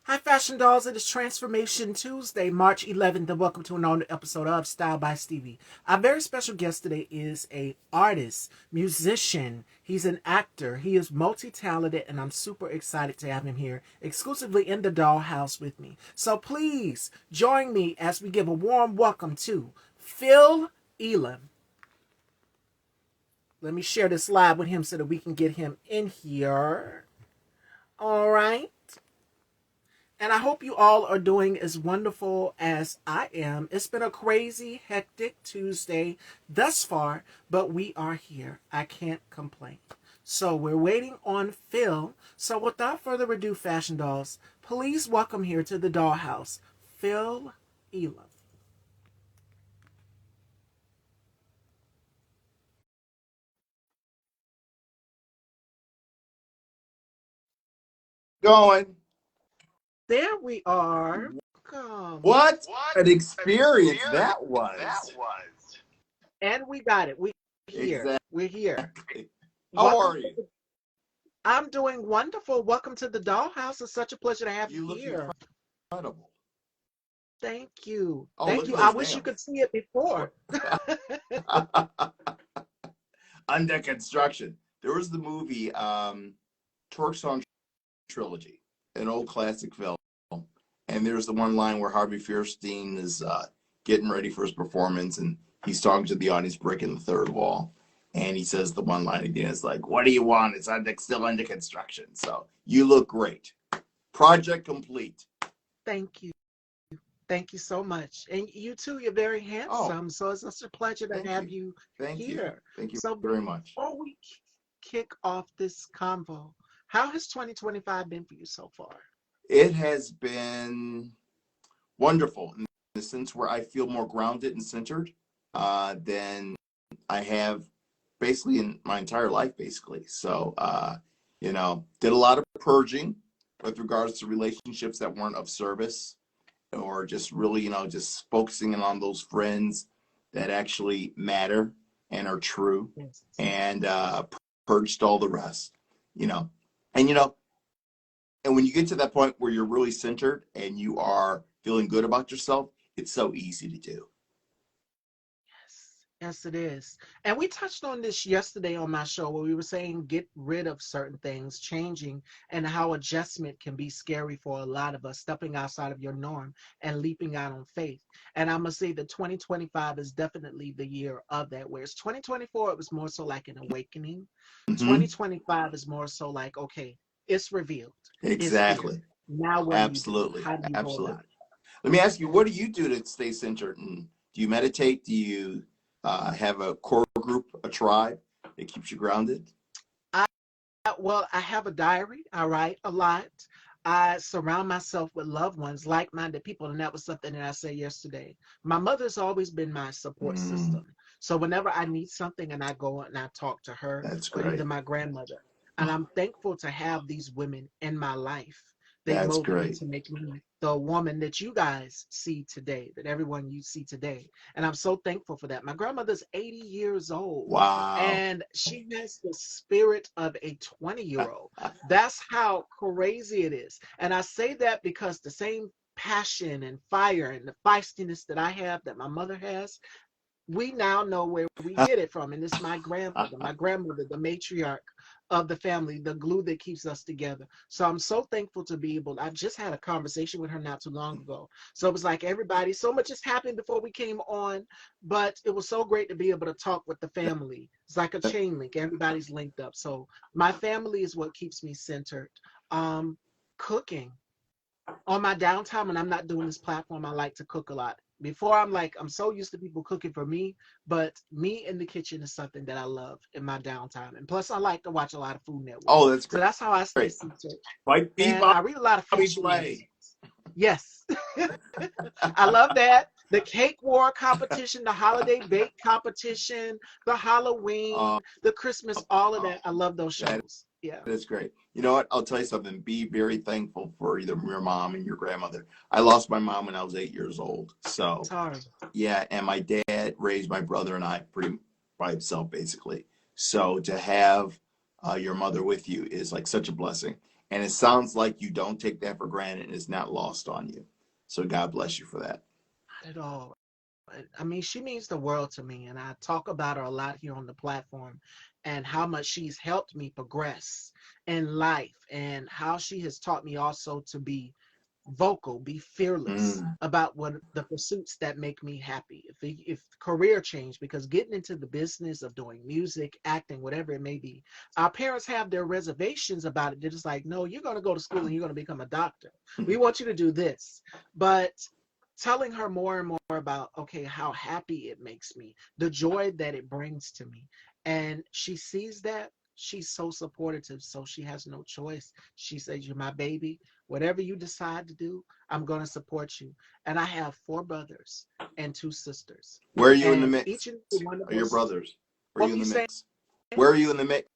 Hi, Fashion Dolls. It is Transformation Tuesday, March 11th, and welcome to another episode of Style by Stevie. Our very special guest today is a artist, musician. He's an actor. He is multi-talented, and I'm super excited to have him here exclusively in the Dollhouse with me. So please join me as we give a warm welcome to Phil Elam. Let me share this live with him so that we can get him in here. All right. And I hope you all are doing as wonderful as I am. It's been a crazy, hectic Tuesday thus far, but we are here. I can't complain. So we're waiting on Phil. So without further ado, Fashion Dolls, please welcome here to the Dollhouse, Phil Elam. Going. There we are. Welcome. What an experience that was. And we got it. We're here. Exactly. We're here. How are you? I'm doing wonderful. Welcome to the Dollhouse. It's such a pleasure to have you look here. incredible. Thank you. Oh, Thank you. I wish you could see it before. Under construction. There was the movie Torch Song Trilogy, an old classic film. And there's the one line where Harvey Fierstein is getting ready for his performance, and he's talking to the audience, breaking the third wall. And he says the one line again, it's like, what do you want? It's still under construction. So you look great. Project complete. Thank you. Thank you so much. And you too, you're very handsome. So it's such a pleasure to have you here. Thank you So very much. before we kick off this convo, how has 2025 been for you so far? It has been wonderful in the sense where I feel more grounded and centered than I have basically in my entire life, basically. So, did a lot of purging with regards to relationships that weren't of service, or just really, just focusing in on those friends that actually matter and are true, Yes. and purged all the rest, and and when you get to that point where you're really centered and you are feeling good about yourself, it's so easy to do. Yes, it is. And we touched on this yesterday on my show where we were saying get rid of certain things, changing, and how adjustment can be scary for a lot of us, stepping outside of your norm and leaping out on faith. And I must say that 2025 is definitely the year of that, whereas 2024, it was more so like an awakening. Mm-hmm. 2025 is more so like, okay, it's revealed. Exactly. It's now what Absolutely. do you do? How do you go about it? Let me ask you, what do you do to stay centered? And do you meditate? Do you have a core group, a tribe that keeps you grounded? Well, I have a diary. I write a lot. I surround myself with loved ones, like-minded people, and that was something that I said yesterday. My mother's always been my support system. So whenever I need something and I go and I talk to her, That's or great. either my grandmother, and I'm thankful to have these women in my life. They That's molded me great. to make me the woman that you guys see today, that everyone you see today. And I'm so thankful for that. My grandmother's 80 years old. Wow. And she has the spirit of a 20-year-old. That's how crazy it is. And I say that because the same passion and fire and the feistiness that I have, that my mother has, we now know where we get it from. And it's my grandmother, the matriarch of the family, the glue that keeps us together. So I'm so thankful to be able, I just had a conversation with her not too long ago. So it was like everybody, so much has happened before we came on, but it was so great to be able to talk with the family. It's like a chain link. Everybody's linked up. So my family is what keeps me centered. Cooking. On my downtime when I'm not doing this platform, I like to cook a lot. Before I'm so used to people cooking for me, but me in the kitchen is something that I love in my downtime. And plus I like to watch a lot of Food Network. Oh, that's great. So that's how I stay centered. Like and I read a lot of fiction. Yes. I love that. The cake war competition, the holiday bake competition, the Halloween, the Christmas, all of that. I love those shows. Yeah. That's great. You know what? I'll tell you something. Be very thankful for either your mom and your grandmother. I lost my mom when I was 8 years old. So, yeah, and my dad raised my brother and I pretty by himself, basically. So to have your mother with you is like such a blessing. And it sounds like you don't take that for granted and it's not lost on you. So God bless you for that. Not at all. I mean, she means the world to me, and I talk about her a lot here on the platform and how much she's helped me progress in life and how she has taught me also to be vocal, be fearless Mm. about what the pursuits that make me happy. If career change, because getting into the business of doing music, acting, whatever it may be, our parents have their reservations about it. They're just like, no, you're going to go to school and you're going to become a doctor. We want you to do this. But telling her more and more about, okay, how happy it makes me, the joy that it brings to me. And she sees that. She's so supportive, so she has no choice. She says, you're my baby. Whatever you decide to do, I'm going to support you. And I have 4 brothers and 2 sisters. Where are you in the And mix? each and every one of Are your us, brothers? Where are what you were in you the saying? mix? Where are you in the mix?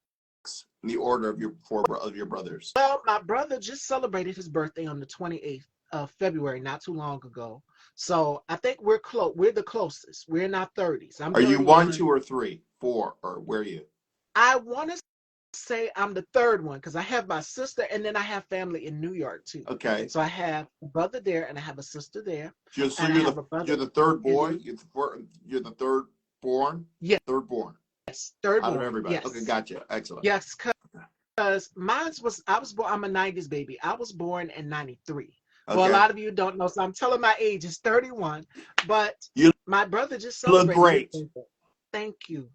In the order of your of your brothers. Well, my brother just celebrated his birthday on the 28th of February, not too long ago. So I think we're close. We're the closest. We're in our 30s. I'm Are you one, 31. two, or three, four, or where are you? I want to say I'm the third one because I have my sister and then I have family in New York too. Okay. So I have a brother there and I have a sister there So and I have a you're brother the third in boy. You're the third born. yes, Third born third out of born. everybody. Okay, Yes. gotcha. Excellent. Yes, because I was born, I'm a 90s baby. I was born in 93. For a Okay. lot of you don't know, so I'm telling my age is 31, but You my brother just look celebrated his great. birthday. Thank you.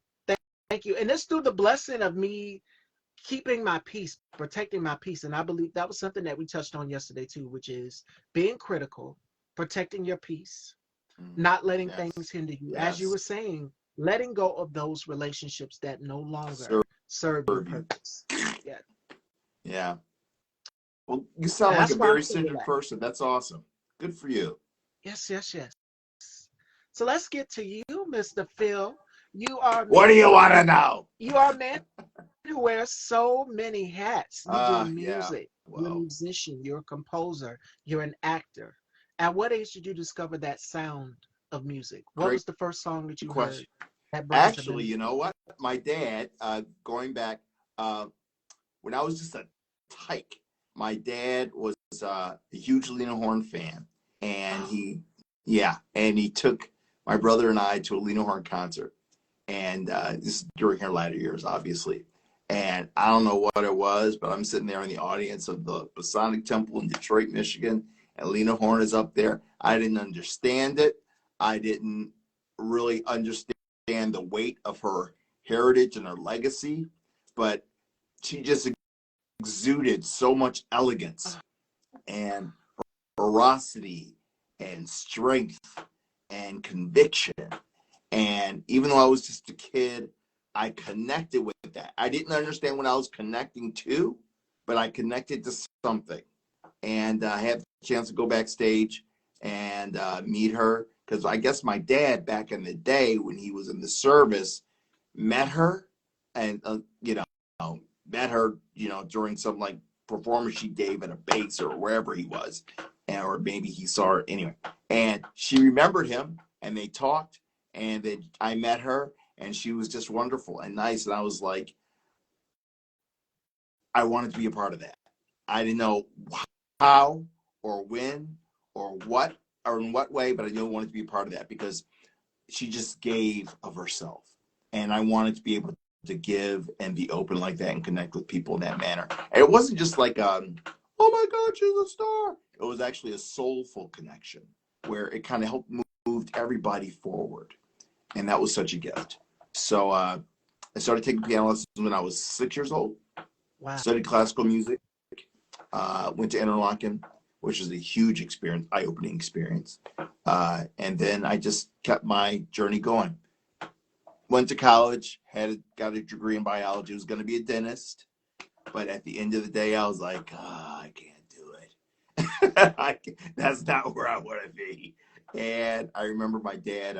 Thank you. And it's through the blessing of me keeping my peace, protecting my peace. And I believe that was something that we touched on yesterday too, which is being critical, protecting your peace, not letting Yes. things hinder you. As you Yes. were saying, letting go of those relationships that no longer Serve serve your you. purpose. Yeah. Yeah. Well, you sound like a That's why I'm very so centered relaxed. person. That's awesome. Good for you. Yes, yes, yes. So let's get to you, Mr. Phil. You are a What do you man. want to know? You are a man who wears so many hats. You do Yeah. music. You're a Well, musician. You're a composer. You're an actor. At what age did you discover that sound of music? What great was the first song that you heard question. that brings a Actually, memory? you know what? My dad, going back, uh, when I was just a tyke, my dad was a huge Lena Horne fan, and Oh, he took my brother and I to a Lena Horne concert, and this is during her latter years, obviously. And I don't know what it was, but I'm sitting there in the audience of the Masonic Temple in Detroit, Michigan, and Lena Horne is up there. I didn't understand it. I didn't really understand the weight of her heritage and her legacy, but she just exuded so much elegance oh, and ferocity and strength and conviction. And even though I was just a kid, I connected with that. I didn't understand what I was connecting to, but I connected to something. And I had the chance to go backstage and meet her because I guess my dad back in the day when he was in the service met her and met her during some like performance she gave at a base or wherever he was, and or maybe he saw her anyway, and she remembered him and they talked, and then I met her and she was just wonderful and nice, and I was like, I wanted to be a part of that. I didn't know how or when or what or in what way, but I knew I wanted to be a part of that because she just gave of herself. And I wanted to be able to give and be open like that and connect with people in that manner. And it wasn't just like, oh my God, she's a star. It was actually a soulful connection where it kind of helped moved everybody forward. And that was such a gift. So I started taking piano lessons when I was 6 years old, wow. studied classical music, went to Interlochen, which is a huge experience, eye-opening experience. And then I just kept my journey going. Went to college, got a degree in biology, was going to be a dentist. But at the end of the day, I was like, I can't do it. That's not where I want to be. And I remember my dad,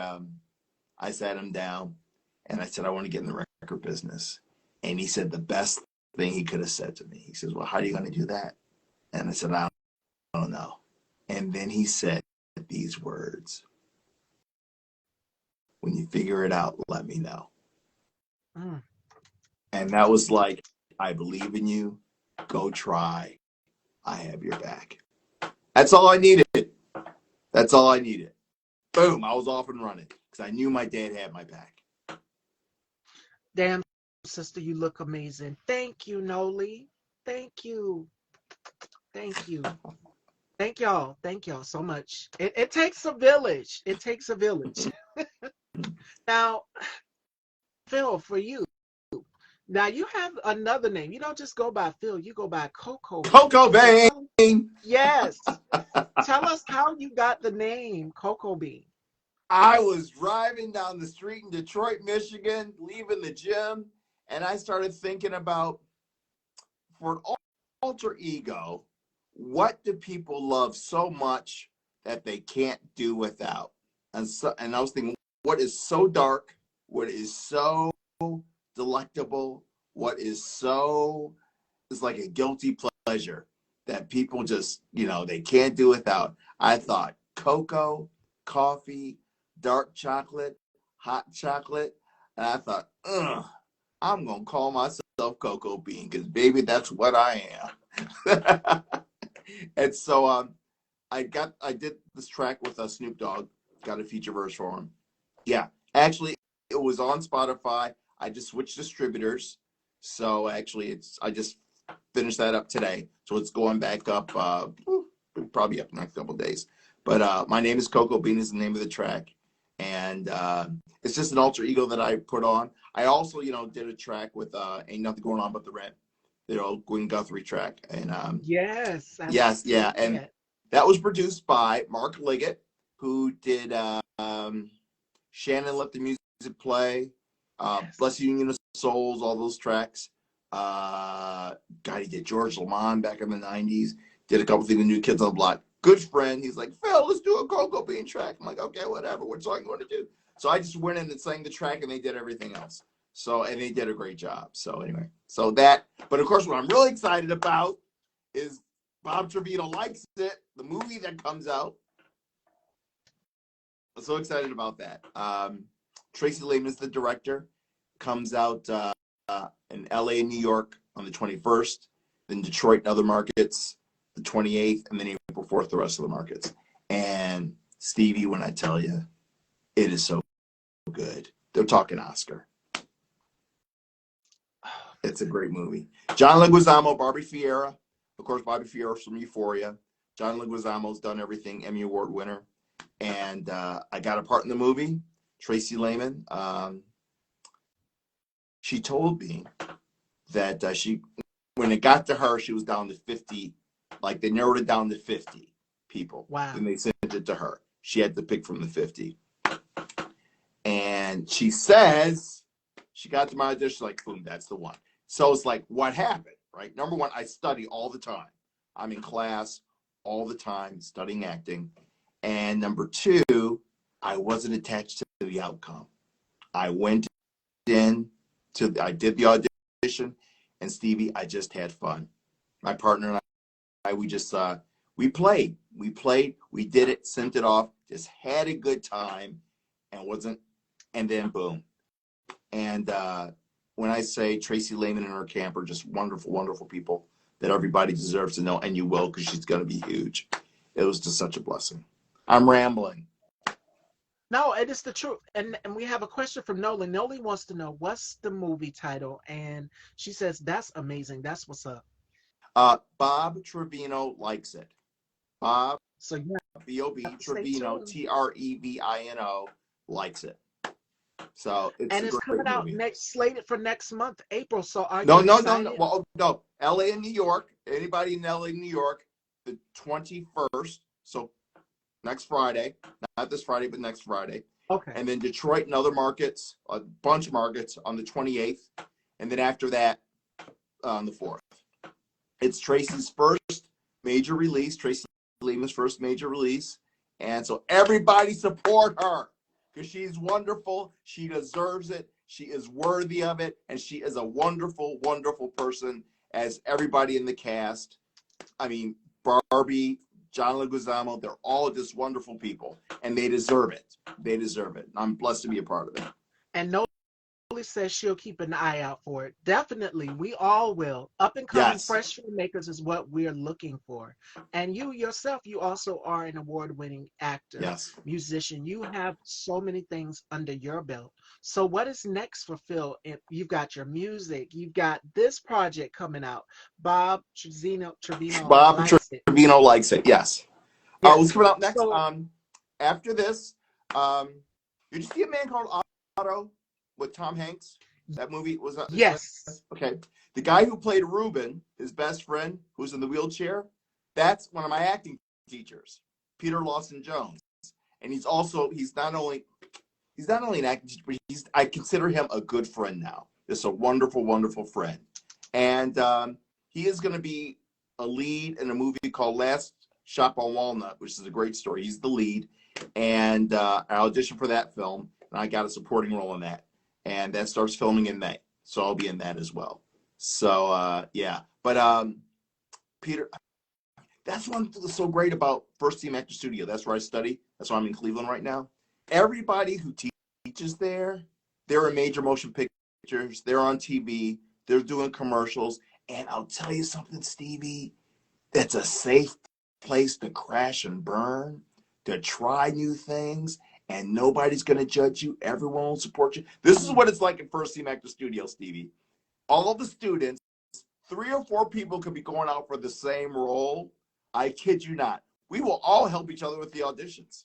I sat him down and I said, I want to get in the record business. And he said the best thing he could have said to me. He says, well, how are you going to do that? And I said, I don't know. And then he said these words, when you figure it out, let me know. Mm, And that was like, I believe in you. Go try. I have your back. That's all I needed. That's all I needed. Boom, I was off and running because I knew my dad had my back. Damn, sister, you look amazing. Thank you, Noli. Thank you. Thank you. Thank y'all. Thank y'all so much. It takes a village. It takes a village. Now, Phil, for you. Now you have another name. You don't just go by Phil, you go by Coco Bean. Coco So Bane. yes. Tell us how you got the name Coco Bean. I was driving down the street in Detroit, Michigan, leaving the gym, and I started thinking about, for an alter ego, what do people love so much that they can't do without? And I was thinking, what is so dark? What is so delectable? What is like a guilty pleasure that people just, they can't do without? I thought cocoa, coffee, dark chocolate, hot chocolate. And I thought, I'm going to call myself Coco Bean because, baby, that's what I am. And so I did this track with Snoop Dogg, got a feature verse for him. Yeah, actually, it was on Spotify. I just switched distributors. So actually, I just finished that up today. So it's going back up, probably up in the next couple of days. But My Name is Coco Bean is the name of the track. And it's just an alter ego that I put on. I also, did a track with Ain't Nothing Going On But the Rent, the old Gwen Guthrie track. And Yes, I yes, yeah. see And that. that was produced by Mark Liggett, who did Shannon Let the Music Play, Yes. Blessed Union of Souls, all those tracks. God, he did George Lamond back in the 90s, did a couple things with New Kids on the Block. Good friend. He's like, Phil, let's do a Coco Bean track. I'm like, okay, whatever. What song you want to do? So I just went in and sang the track, and they did everything else. And they did a great job. So anyway, but of course, what I'm really excited about is Bob Trevino Likes It, the movie that comes out. I'm so excited about that. Tracy Lehman is the director. Comes out in LA and New York on the 21st, then Detroit and other markets the 28th, and then April 4th, the rest of the markets. And Stevie, when I tell you, it is so good. They're talking Oscar. It's a great movie. John Leguizamo, Barbie Fiera. Of course, Barbie Fiera's from Euphoria. John Leguizamo's done everything, Emmy Award winner. And I got a part in the movie. Tracy Lehman, she told me that when it got to her, she was down to 50. Like, they narrowed it down to 50 people. Wow. Then they sent it to her. She had to pick from the 50. And she says, she got to my audition, like, boom, that's the one. So it's like, what happened, right? Number one, I study all the time. I'm in class all the time studying acting. And number two, I wasn't attached to the outcome. I went I did the audition, and Stevie, I just had fun. My partner and I, we played, we did it, sent it off, just had a good time, and then boom. And when I say Tracy Lehman and her camp are just wonderful, wonderful people that everybody deserves to know, and you will, because she's going to be huge. It was just such a blessing. I'm rambling. No, it is the truth. And we have a question from Nolan. Nolan wants to know what's the movie title, and she says that's amazing. That's what's up. Bob Trevino Likes It. Bob, So yeah, B-O-B, stay Trevino, tuned. Trevino, likes it. So it's And a it's great coming out movie. slated for next month, April. So are you No, no, no, no. excited? Well, no. LA and New York. Anybody in LA and New York, the 21st. So next Friday. Not this Friday, but next Friday. Okay. And then Detroit and other markets, a bunch of markets on the 28th. And then after that, on the 4th. It's Tracy's first major release. Tracy Lehman's first major release. And so everybody support her because she's wonderful. She deserves it. She is worthy of it. And she is a wonderful, wonderful person, as everybody in the cast. I mean, Barbie, John Leguizamo, they're all just wonderful people. And they deserve it. They deserve it. I'm blessed to be a part of it. And Nolan Noli says she'll keep an eye out for it. Definitely, we all will. Up and coming Yes. fresh filmmakers is what we're looking for. And you yourself, you also are an award-winning actor, Yes. musician. You have so many things under your belt. So what is next for Phil? You've got your music, you've got this project coming out. Bob Trevino Bob likes it. Trevino likes it. Yes. What's Yes. coming out next? So After this, um, did you see a man called Otto with Tom Hanks? That movie was that? yes. Okay. The guy who played Ruben, his best friend, who's in the wheelchair, that's one of my acting teachers, Peter Lawson Jones, and he's not only an acting teacher, but I consider him a good friend now. Just a wonderful, wonderful friend, and he is going to be a lead in a movie called Last Shop on Walnut, which is a great story. He's the lead, and I auditioned for that film, and I got a supporting role in that, and that starts filming in May, so I'll be in that as well. So yeah, but Peter, that's one thing that's so great about First Team Actor Studio. That's where I study. That's why I'm in Cleveland right now. Everybody who teaches there, they're in major motion pictures. They're on TV. They're doing commercials. And I'll tell you something, Stevie. That's a safe place to crash and burn, to try new things, and nobody's going to judge you. Everyone will support you. This is Mm, what it's like in First Team Actor Studio, Stevie. All of the students, 3 or 4 people could be going out for the same role. I kid you not. We will all help each other with the auditions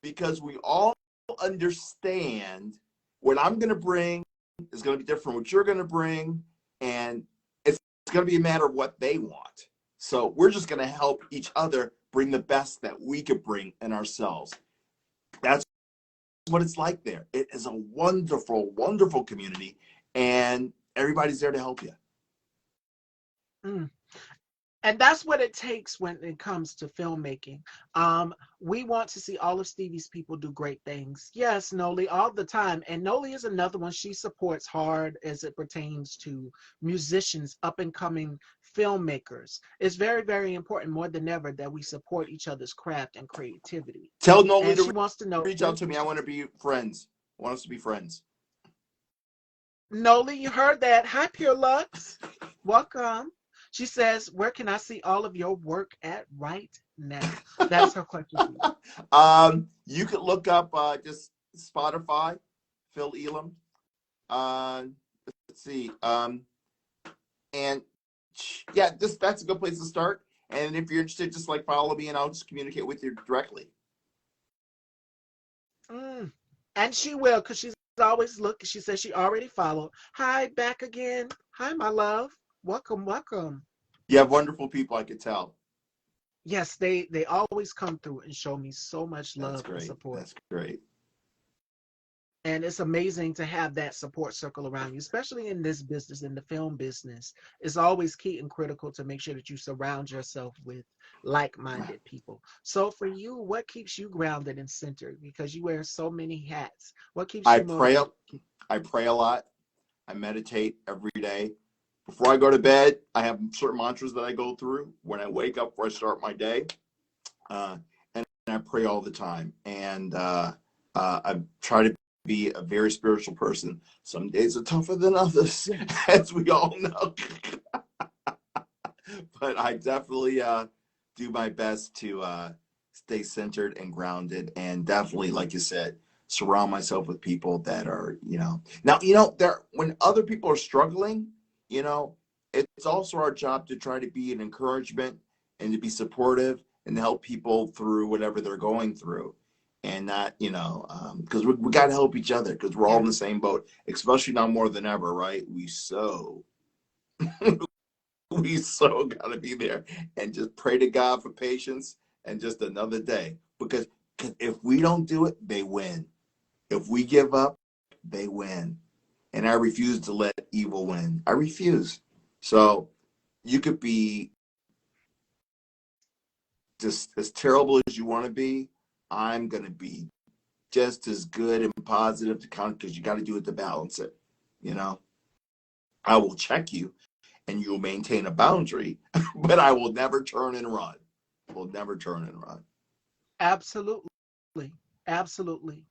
because we all understand what I'm going to bring is going to be different from what you're going to bring, and it's going to be a matter of what they want. So we're just going to help each other bring the best that we could bring in ourselves. That's what it's like there. It is a wonderful, wonderful community, and everybody's there to help you. mm. And that's what it takes when it comes to filmmaking. We want to see all of Stevie's people do great things. Yes, Noli, all the time. And Noli is another one. She supports hard as it pertains to musicians, up and coming filmmakers. It's very, very important more than ever that we support each other's craft and creativity. Tell Noli And to she wants to know reach out if to me. I want to be friends. I want us to be friends. Noli, you heard that. Hi, Pure Lux. Welcome. She says, where can I see all of your work at right now? That's her question for you. You could look up just Spotify, Phil Elam. Uh, let's see. And yeah, that's a good place to start. And if you're interested, just like follow me, and I'll just communicate with you directly. Mm. And she will, because she's always looking. She says she already followed. Hi, back again. Hi, my love. Welcome, welcome. You have wonderful people, I could tell. Yes, they always come through and show me so much That's love and great. support. That's great. And it's amazing to have that support circle around you, especially in this business, in the film business. It's always key and critical to make sure that you surround yourself with like-minded people. So for you, what keeps you grounded and centered? Because you wear so many hats. What keeps I you pray. motivated? I pray a lot. I meditate every day. Before I go to bed, I have certain mantras that I go through. When I wake up, before I start my day, uh, and I pray all the time. And I try to be a very spiritual person. Some days are tougher than others, Yeah. as we all know. But I definitely do my best to stay centered and grounded, and definitely, like you said, surround myself with people that are, now, there when other people are struggling, you know, it's also our job to try to be an encouragement and to be supportive and to help people through whatever they're going through. And not, because we got to help each other because we're all in the Yes. same boat, especially now more than ever, right? We so got to be there and just pray to God for patience and just another day. Because if we don't do it, they win. If we give up, they win. And I refuse to let evil win. I refuse. So you could be just as terrible as you want to be. I'm going to be just as good and positive to count because you got to do it to balance it. You know, I will check you and you'll maintain a boundary, but I will never turn and run. Will never turn and run. Absolutely. Absolutely.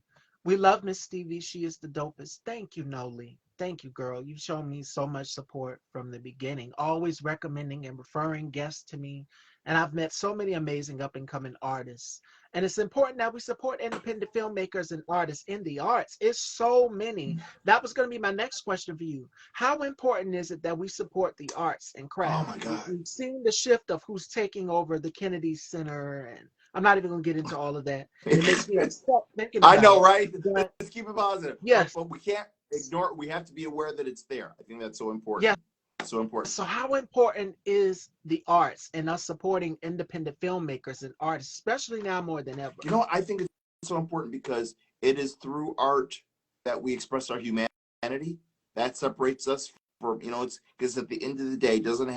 We love Miss Stevie. She is the dopest. Thank you, Noli. Thank you, girl. You've shown me so much support from the beginning, always recommending and referring guests to me. And I've met so many amazing up and coming artists. And it's important that we support independent filmmakers and artists in the arts. It's so many. That was going to be my next question for you. How important is it that we support the arts and Oh craft? my God. We've seen the shift of who's taking over the Kennedy Center, and I'm not even going to get into all of that. And it makes me upset thinking I about know, it. right? But Let's keep it positive. yes, But we can't ignore it. We have to be aware that it's there. I think that's so yes. important. So important. So how important is the arts and us supporting independent filmmakers and artists, especially now more than ever? You know, I think it's so important because it is through art that we express our humanity. That separates us from, it's because at the end of the day, it doesn't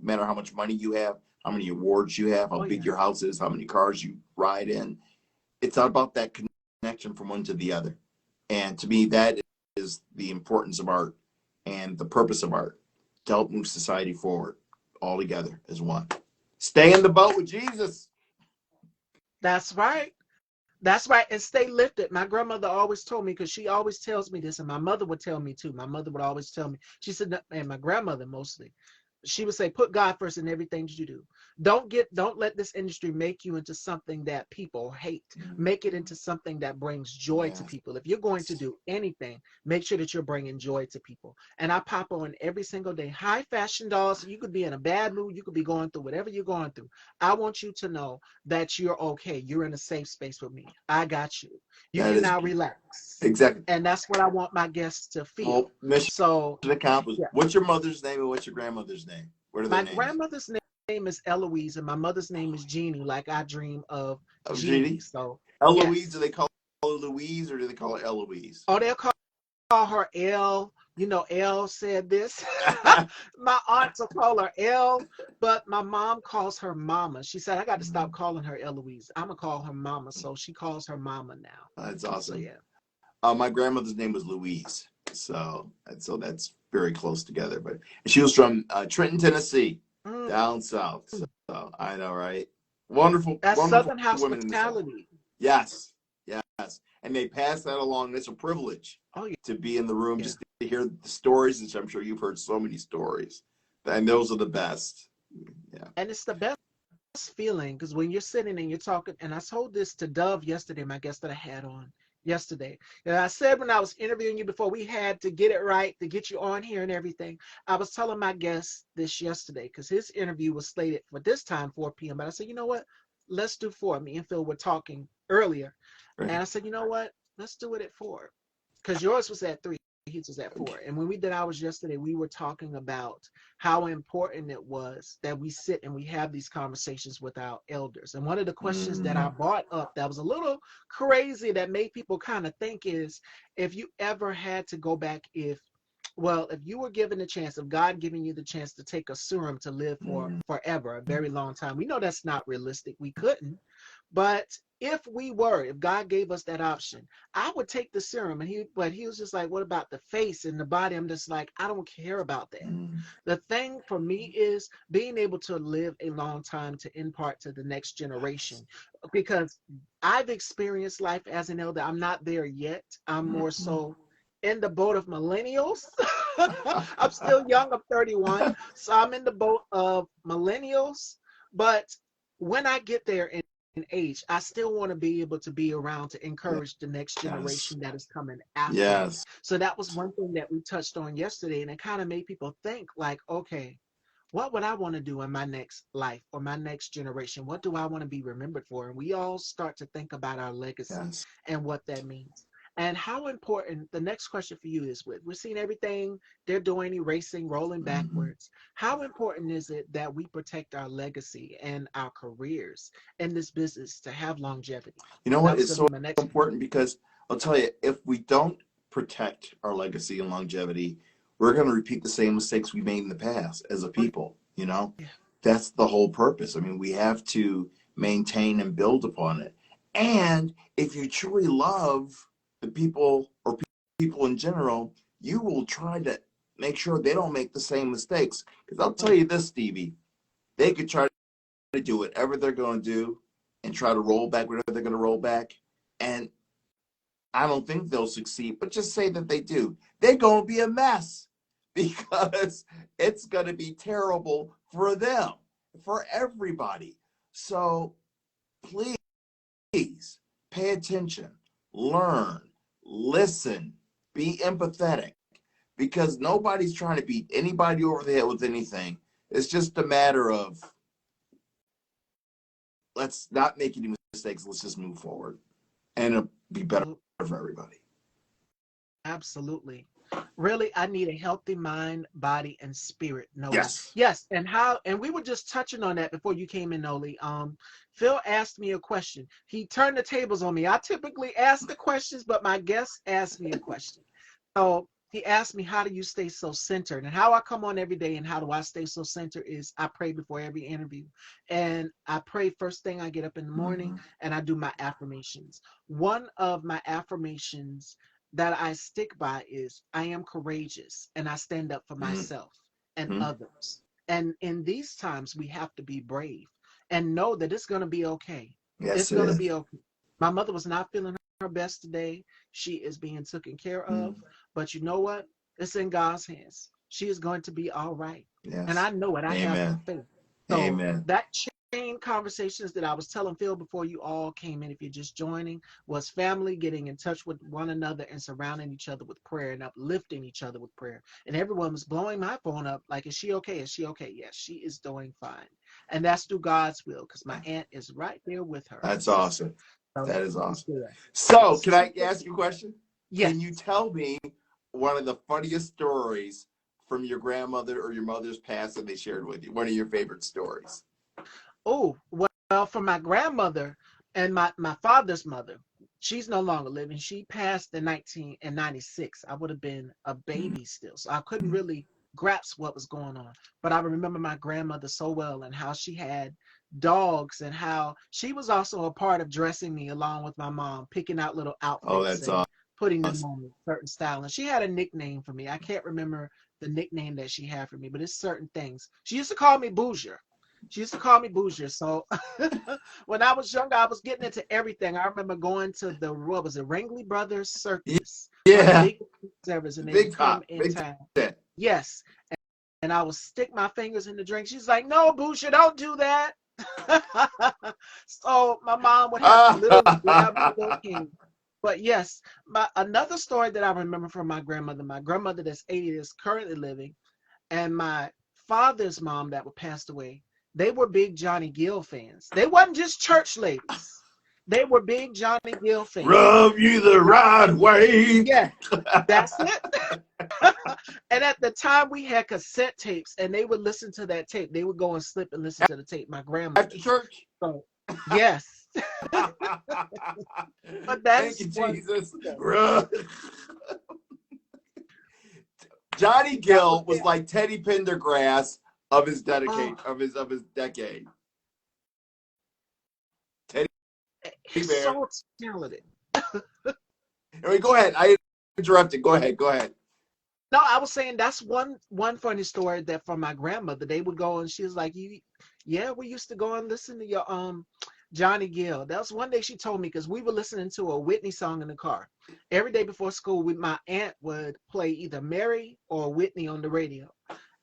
matter how much money you have, how many awards you have, how Oh big yeah. your house is, how many cars you ride in. It's all about that connection from one to the other. And to me, that is the importance of art and the purpose of art, to help move society forward all together as one. Stay in the boat with Jesus. That's right. That's right. And stay lifted. My grandmother always told me, because she always tells me this, and my mother would tell me too. My mother would always tell me, she said, and my grandmother mostly, she would say, put God first in everything that you do. Don't let this industry make you into something that people hate. Make it into something that brings joy to Yes. people. If you're going to do anything, make sure that you're bringing joy to people. And I pop on every single day. High fashion dolls. You could be in a bad mood. You could be going through whatever you're going through. I want you to know that you're okay. You're in a safe space with me. I got you. You That can is now relax. exactly. And that's what I want my guests to Well, feel. mission So, accomplished. yeah. What's your mother's name and what's your grandmother's name? What are their My names? grandmother's name is Eloise, and my mother's name is Jeannie, like I dream of Oh, Jeannie. Judy? So, Eloise, do yes. they call her Louise or do they call her Eloise? Oh, they'll call her L. You know, L said this. My aunts will call her L, but my mom calls her Mama. She said, I got to stop calling her Eloise. I'm going to call her Mama. So she calls her Mama now. That's So, awesome. yeah. My grandmother's name was Louise, so that's very close together. But she was from Trenton, Tennessee, Mm, down south. So I know, right? Wonderful, that's wonderful Southern women in the south. hospitality. Yes, yes, and they pass that along. It's a privilege Oh, to be in the room yeah. just to hear the stories, which I'm sure you've heard so many stories, and those are the best. Yeah. And it's the best feeling because when you're sitting and you're talking, and I told this to Dove yesterday, my guest that I had on yesterday. And I said when I was interviewing you before, we had to get it right to get you on here and everything. I was telling my guest this yesterday because his interview was slated for this time, 4 p.m. But I said, you know what? Let's do 4. Me and Phil were talking earlier. Right. And I said, you know what? Let's do it at 4. Because yours was at 3. His was at 4. And when we did ours yesterday, we were talking about how important it was that we sit and we have these conversations with our elders. And one of the questions that I Mm, brought up that was a little crazy that made people kind of think is if you ever had to go back, if you were given the chance of God giving you the chance to take a serum to live for mm, forever, a very long time, we know that's not realistic. We couldn't. But if God gave us that option, I would take the serum. But he was just like, what about the face and the body? I'm just like, I don't care about that. mm. The thing for me is being able to live a long time to impart to the next Yes. generation because I've experienced life as an elder. I'm not there yet. I'm more Mm. so in the boat of millennials. I'm still young, I'm 31. So I'm in the boat of millennials. But when I get there in age, I still want to be able to be around to encourage the next Yes. generation that is coming after me. Yes. So that was one thing that we touched on yesterday, and it kind of made people think like, okay, what would I want to do in my next life or my next generation? What do I want to be remembered for? And we all start to think about our legacy Yes. and what that means. And how important, the next question for you is we're seeing everything they're doing, erasing, rolling Mm-hmm. backwards. How important is it that we protect our legacy and our careers in this business to have longevity? You know That what? was It's going to so be my next one. important because I'll tell you, if we don't protect our legacy and longevity, we're going to repeat the same mistakes we made in the past as a Oh, people. You know, yeah. that's the whole purpose. I mean, we have to maintain and build upon it. And if you truly love the people or people in general, you will try to make sure they don't make the same mistakes. Because I'll Oh, tell yeah. you this, Stevie, they could try to do whatever they're going to do and try to roll back whatever they're going to roll back. And I don't think they'll succeed, but just say that they do. They're going to be a mess because it's going to be terrible for them, for everybody. So please pay attention, learn, listen, be empathetic because nobody's trying to beat anybody over the head with anything. It's just a matter of let's not make any mistakes. Let's just move forward and it'll be better for everybody. Absolutely. Really, I need a healthy mind, body, and spirit, Noli. Yes. Yes, and we were just touching on that before you came in, Noli. Phil asked me a question. He turned the tables on me. I typically ask the questions, but my guest asked me a question. So he asked me, how do you stay so centered? And how I come on every day and how do I stay so centered is I pray before every interview. And I pray first thing I get up in the morning and I do my affirmations. One of my affirmations that I stick by is I am courageous and I stand up for myself and others. And in these times, we have to be brave and know that it's going to be okay. Yes, It's going to be okay. My mother was not feeling her best today. She is being taken care of. But you know what? It's in God's hands. She is going to be all right. Yes. And I know it. I have the faith. So Amen. that chain conversations that I was telling Phil before you all came in, if you're just joining, was family getting in touch with one another and surrounding each other with prayer and uplifting each other with prayer. And everyone was blowing my phone up like, is she okay? Is she okay? Yes, she is doing fine. And that's through God's will because my aunt is right there with her. That's awesome. So that is awesome. So can I ask you a question? Yes. Can you tell me one of the funniest stories from your grandmother or your mother's past that they shared with you? One of your favorite stories? Oh, well, for my grandmother and my father's mother, she's no longer living. She passed in 1996. I would have been a baby still. So I couldn't really grasp what was going on. But I remember my grandmother so well and how she had dogs and how she was also a part of dressing me along with my mom, picking out little outfits and putting them on a certain style. And she had a nickname for me. I can't remember the nickname that she had for me, but it's certain things. She used to call me Bouger. She used to call me Bouger. So when I was younger, I was getting into everything. I remember going to the, what was it, Ringley Brothers Circus. Yeah. Big service, and they would come in town. Yes. And I would stick my fingers in the drink. She's like, no, Boucher, don't do that. So my mom would have to literally grab my little cane. But yes, another story that I remember from my grandmother that's 80 is currently living, and my father's mom that passed away, they were big Johnny Gill fans. They wasn't just church ladies. They were big Johnny Gill fans. Rub you the right way. Yeah, that's it. And at the time we had cassette tapes and they would listen to that tape. They would go and slip and listen to the tape. My grandma. After church? So, yes. But that's thank you, Jesus. Johnny Gill was like Teddy Pendergrass of his decade. Teddy He's so talented. Go ahead. I interrupted. Go ahead. No, I was saying that's one funny story that from my grandmother. They would go and she was like, yeah, we used to go and listen to your Johnny Gill. That was one day she told me because we were listening to a Whitney song in the car. Every day before school, my aunt would play either Mary or Whitney on the radio.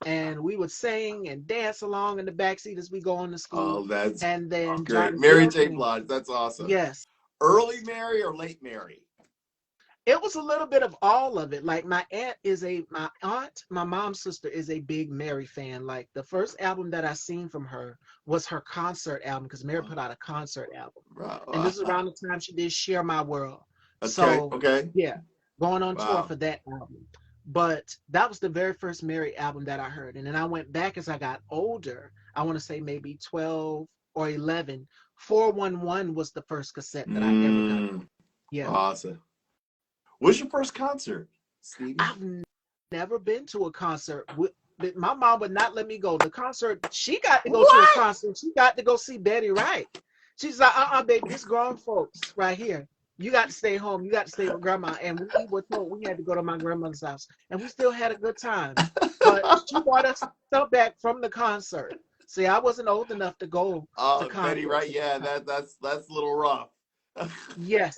And we would sing and dance along in the backseat as we go on to school. Oh, that's and then great. Mary J. Blige, that's awesome. Yes. Early Mary or late Mary? It was a little bit of all of it. Like my mom's sister is a big Mary fan. Like the first album that I seen from her was her concert album because Mary put out a concert album. And this is around the time she did Share My World. Yeah, going on tour for that album. But that was the very first Mary album that I heard. And then I went back as I got older. I want to say maybe 12 or 11. 411 was the first cassette that I ever got. Yeah. Awesome. What's your first concert, Stevie? I've never been to a concert. My mom would not let me go. The concert, she got to go to a concert. She got to go see Betty Wright. She's like, baby, this grown folks right here. You got to stay home. You got to stay with grandma. And we were told we had to go to my grandmother's house. And we still had a good time. But she brought us stuff back from the concert. See, I wasn't old enough to go to concert. Betty Wright, yeah, that's a little rough. Yes.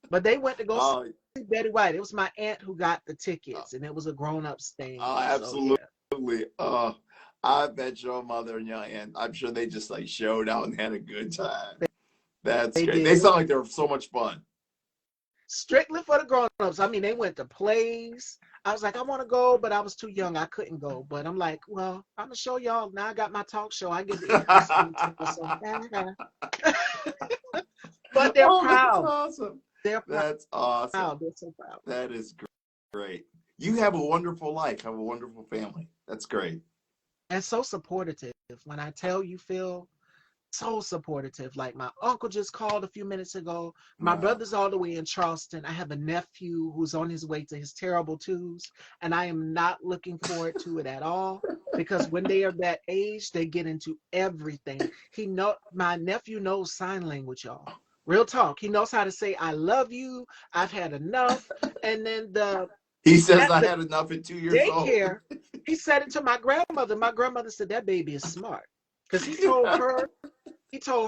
But they went to go see Oh, Betty White. It was my aunt who got the oh, tickets, and it was a grown-ups thing. So absolutely. yeah, I bet your mother and your aunt, I'm sure they just like showed out and had a good time. That's they great. did. They It was sound like they're so much fun. strictly for the grown-ups. I mean, they went to plays. I was like, I want to go, but I was too young. I couldn't go. But I'm like, well, I'm gonna show y'all. Now I got my talk show. I get the increase in tickets. So, but they're Oh, that's proud. awesome. They're That's awesome. proud. They're so proud. That is great. You have a wonderful life, have a wonderful family. That's great. And so supportive. When I tell you, Phil, so supportive. Like my uncle just called a few minutes ago. My Wow. brother's all the way in Charleston. I have a nephew who's on his way to his terrible twos, and I am not looking forward to it at all because when they are that age, they get into everything. My nephew knows sign language, y'all. Real talk. He knows how to say "I love you," "I've had enough," and then He says at I the had enough at 2 years old. daycare, he said it to my grandmother. My grandmother said that baby is smart because he told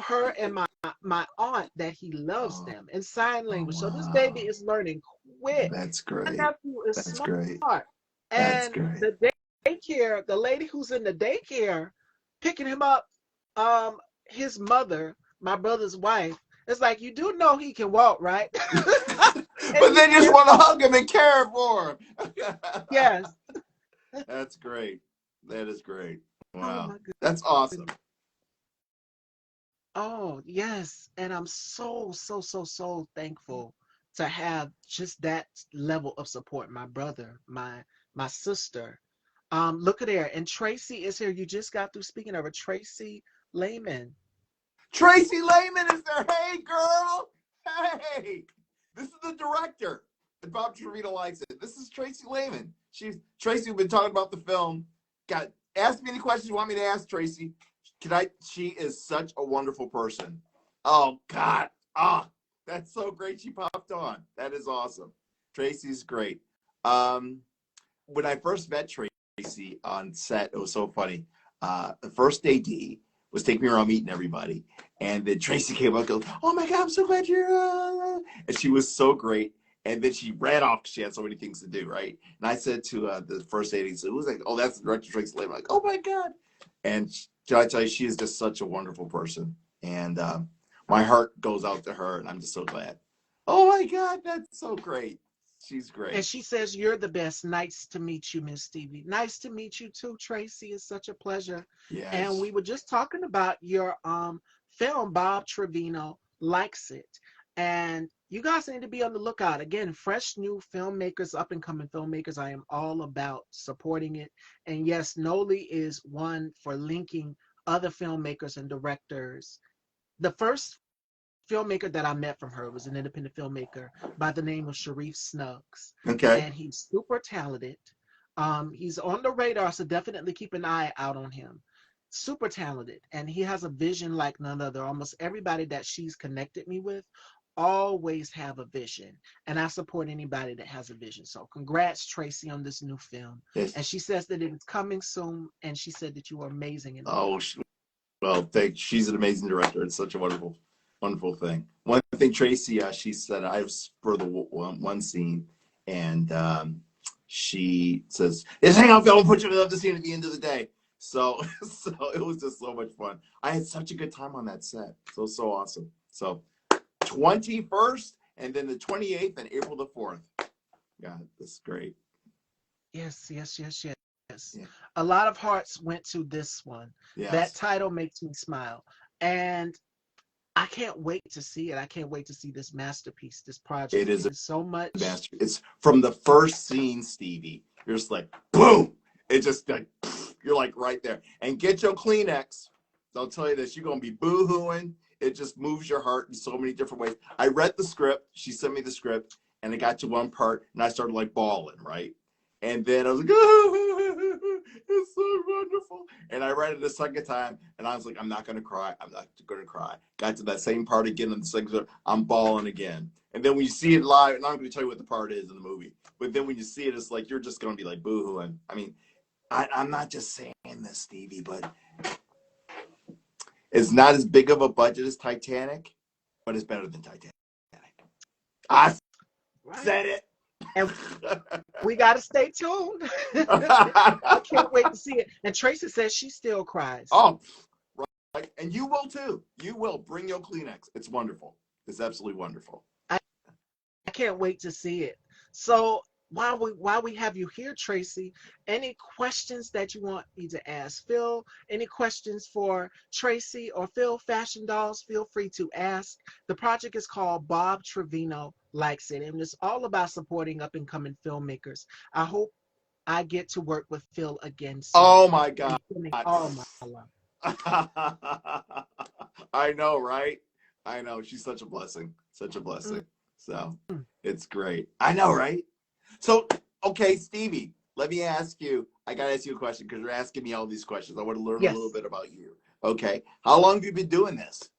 her and my aunt that he loves Oh, them in sign oh, language. So this baby wow. is learning quick. That's My great. nephew is That's great. smart. That's And great. the daycare, the lady who's in the daycare picking him up, um, his mother, my brother's wife, it's like, you do know he can walk, right? And But you then you just can't want to walk. hug him and care for him. Yes. That's great. That is great. Oh Wow. my That's awesome. goodness. Oh, yes. And I'm so, so, so, so thankful to have just that level of support. My brother, my sister. Look at there. And Tracy is here. You just got through speaking of her, Tracy Lehman. Tracy Lehman is there. Hey, girl. Hey. This is the director. And Bob Trevino likes it. This is Tracy Lehman. Tracy. We've been talking about the film. Got Ask me any questions you want me to ask, Tracy. Can I? She is such a wonderful person. Oh God. Ah, that's so great. She popped on. That is awesome. Tracy's great. Um, when I first met Tracy on set, it was so funny. The first AD was taking me around meeting everybody, and then Tracy came up and goes, "Oh my God, I'm so glad you're," and she was so great. And then she ran off because she had so many things to do, right? And I said to the first AD, so it was like, "Oh, that's the director, Tracy Lehman." I'm like, "Oh my God!" And can I tell you, she is just such a wonderful person, and my heart goes out to her, and I'm just so glad. Oh my God, that's so great. She's And great. she says, "You're the best. Nice to meet you, Miss Stevie." Nice to meet you too, Tracy. It's such a pleasure. And Yes. we were just talking about your film, Bob Trevino Likes It. And you guys need to be on the lookout. Again, fresh new filmmakers, up and coming filmmakers. I am all about supporting it. And yes, Noli is one for linking other filmmakers and directors. The first filmmaker that I met from her was an independent filmmaker by the name of Sharif Snuggs, Okay. and he's super talented. He's on the radar, so definitely keep an eye out on him. Super talented, and he has a vision like none other. Almost everybody that she's connected me with always have a vision, and I support anybody that has a vision. So congrats, Tracy, on this new film. Yes. And she says that it is coming soon, and she said that you are amazing in the Oh, film. well, she's an amazing director. It's such a wonderful, wonderful thing. One thing, Tracy, she said, I was for the one scene, and she says, "Just hang on, Phil. I'll put you another scene at the end of the day." So, so it was just so much fun. I had such a good time on that set. So awesome. So, 21st, and then the 28th, and April the 4th. God, this is great. Yes, yes, yes, yes. Yeah. A lot of hearts went to this one. That Yes. title makes me smile. And I can't wait to see it. I can't wait to see this masterpiece, this It project. is It is so much. master. It's from the first scene, Stevie. You're just like, boom. It just like, you're like right there. And get your Kleenex. I'll tell you this, you're gonna be boo-hooing. It just moves your heart in so many different ways. I read the script. She sent me the script, and it got to one part, and I started like bawling, right? And then I was like, oh, it's so wonderful. And I read it a second time, and I was like, I'm not gonna cry. I'm not gonna cry. Got to that same part again, and the second time, I'm bawling again. And then when you see it live, and I'm going to tell you what the part is in the movie, but then when you see it, it's like you're just going to be like boo-hooing. I mean, I'm not just saying this, Stevie, but it's not as big of a budget as Titanic, but it's better than Titanic. I Right. said it. And we got to stay tuned. I can't wait to see it. And Tracy says she still cries. Oh, right. And you will too. You will. Bring your Kleenex. It's wonderful. It's absolutely wonderful. I can't wait to see it. So while we have you here, Tracy, any questions that you want me to ask Phil? Any questions for Tracy or Phil Fashion Dolls? Feel free to ask. The project is called Bob Trevino Likes It, and it's all about supporting up and coming filmmakers. I hope I get to work with Phil again soon. Oh my And God. sending all my love. I know, right? I know. She's such a blessing. Such a blessing. Mm, So mm. it's great. I know, right? So, okay, Stevie, let me ask you. I got to ask you a question because you're asking me all these questions. I want to learn a little Yes, bit about you. Okay. How long have you been doing this?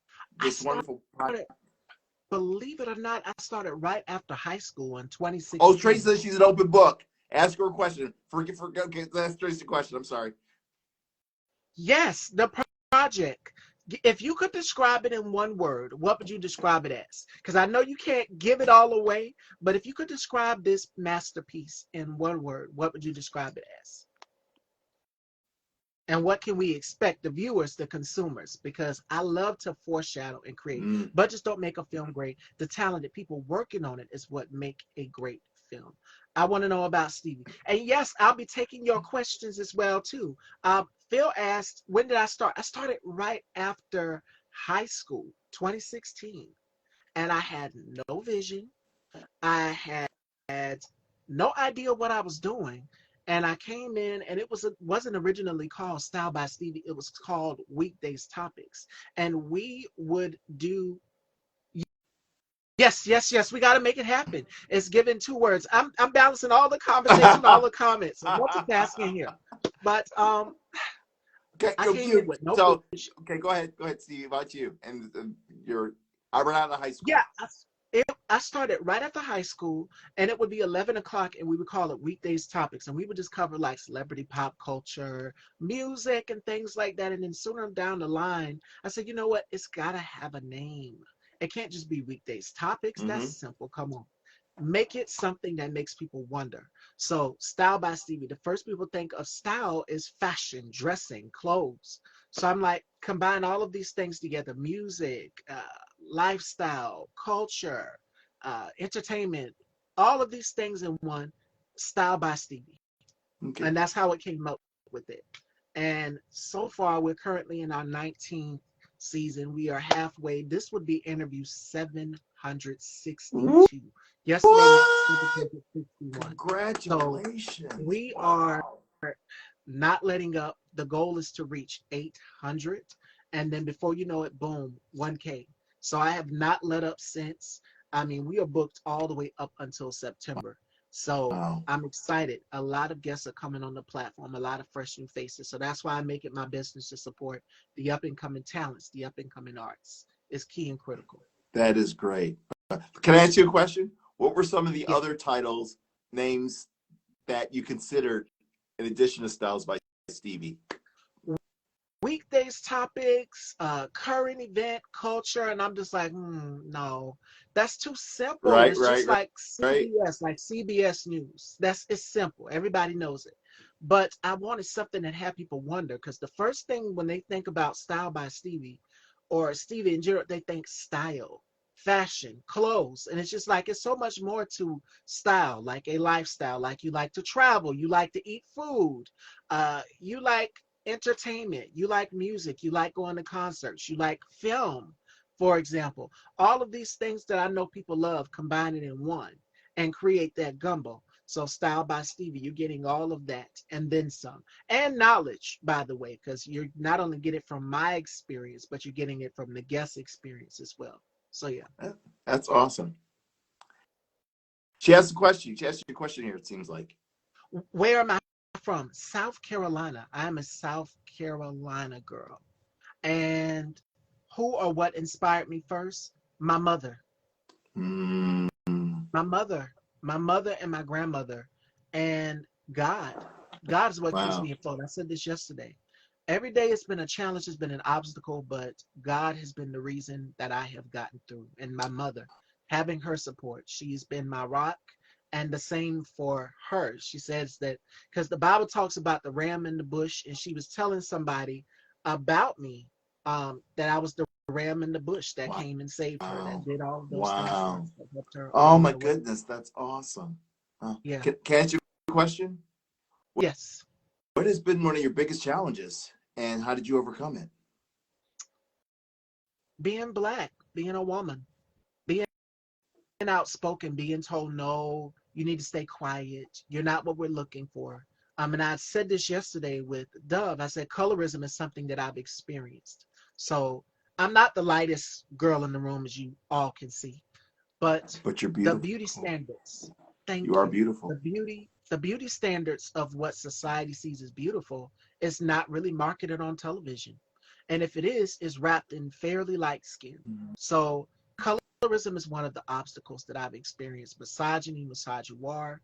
I This wonderful project. started, believe it or not, I started right after high school in Oh, Tracy 2016. says she's an open book. Ask her a question. Forget. Okay, ask Tracy a question. I'm sorry. Yes, the project. If you could describe it in one word, what would you describe it as? Because I know you can't give it all away, but if you could describe this masterpiece in one word, what would you describe it as? And what can we expect, the viewers, the consumers? Because I love to foreshadow and create. Mm. Budgets don't make a film great. The talented people working on it is what make a great film. I want to know about Stevie. And yes, I'll be taking your questions as well too. Phil asked, when did I start? I started right after high school, 2016, and I had no vision. I had no idea what I was doing. And I came in, and wasn't originally called Style by Stevie. It was called Weekdays Topics. And we would do, yes, yes, yes, we got to make it happen. It's given two words. I'm balancing all the conversation, all the comments. I'm multitasking here. But Okay, I yo, came in you. with no So, vision. okay, go ahead, Steve. About you and your. I ran out of high Yeah, school. I started right after high school, and it would be 11 o'clock, and we would call it Weekdays Topics, and we would just cover like celebrity pop culture, music, and things like that. And then sooner down the line, I said, you know what? It's got to have a name. It can't just be Weekdays Topics. That's Mm-hmm. simple. Come on. Make it something that makes people wonder. So, Style by Stevie, the first people think of style is fashion, dressing, clothes. So I'm like, combine all of these things together: music, lifestyle, culture, entertainment, all of these things in one. Style by Stevie. Okay. And that's how it came up with it. And so far, we're currently in our 19th season. We are halfway. This would be interview 762. Yesterday was What? 761. So Congratulations! we are Wow. not letting up. The goal is to reach 800. And then before you know it, boom, 1K. So I have not let up since. I mean, we are booked all the way up until September. So Wow. I'm excited. A lot of guests are coming on the platform, a lot of fresh new faces. So that's why I make it my business to support the up and coming talents, the up and coming arts. It's key and critical. That is great. Can I ask you a question? What were some of the Yeah. other titles, names that you considered in addition to Styles by Stevie? Weekdays topics, current event, culture, and I'm just like, no, that's too simple. Right, It's just right, right, like right. CBS News. It's simple. Everybody knows it. But I wanted something that had people wonder, because the first thing when they think about Style by Stevie or Stevie in general, they think style, fashion, clothes. And it's just like it's so much more to style, like a lifestyle, like you like to travel, you like to eat food, you like entertainment, you like music, you like going to concerts, you like film, for example. All of these things that I know people love, combine it in one and create that gumbo. So, Style by Stevie, you're getting all of that and then some. And knowledge, by the way, because you're not only get it from my experience, but you're getting it from the guest experience as well. So, yeah. That's awesome. She asked a question. She asked you a question here, it seems like. Where am I from? South Carolina. I'm a South Carolina girl. And who or what inspired me first? My mother. Mm, My mother. My mother and my grandmother. And God. God is what keeps wow. me afloat. I said this yesterday. Every day it's been a challenge, it's been an obstacle, but God has been the reason that I have gotten through. And my mother having her support. She's been my rock, and the same for her. She says that because the Bible talks about the ram in the bush, and she was telling somebody about me, that I was the ram in the bush that Wow. came and saved her, that did all of those things for Wow. us, that helped her Oh along my the way. goodness, that's awesome. Yeah. Can I ask you a question? Yes. What has been one of your biggest challenges and how did you overcome it? Being black, being a woman, being outspoken, being told no, you need to stay quiet. You're not what we're looking for. And I said this yesterday with Dove. I said colorism is something that I've experienced. So I'm not the lightest girl in the room, as you all can see, but But you're the beautiful. beauty standards. You Thank are you. beautiful. The beauty standards of what society sees as beautiful is not really marketed on television, and if it is, it's wrapped in fairly light skin. So colorism is one of the obstacles that I've experienced. Misogyny, misogynoir,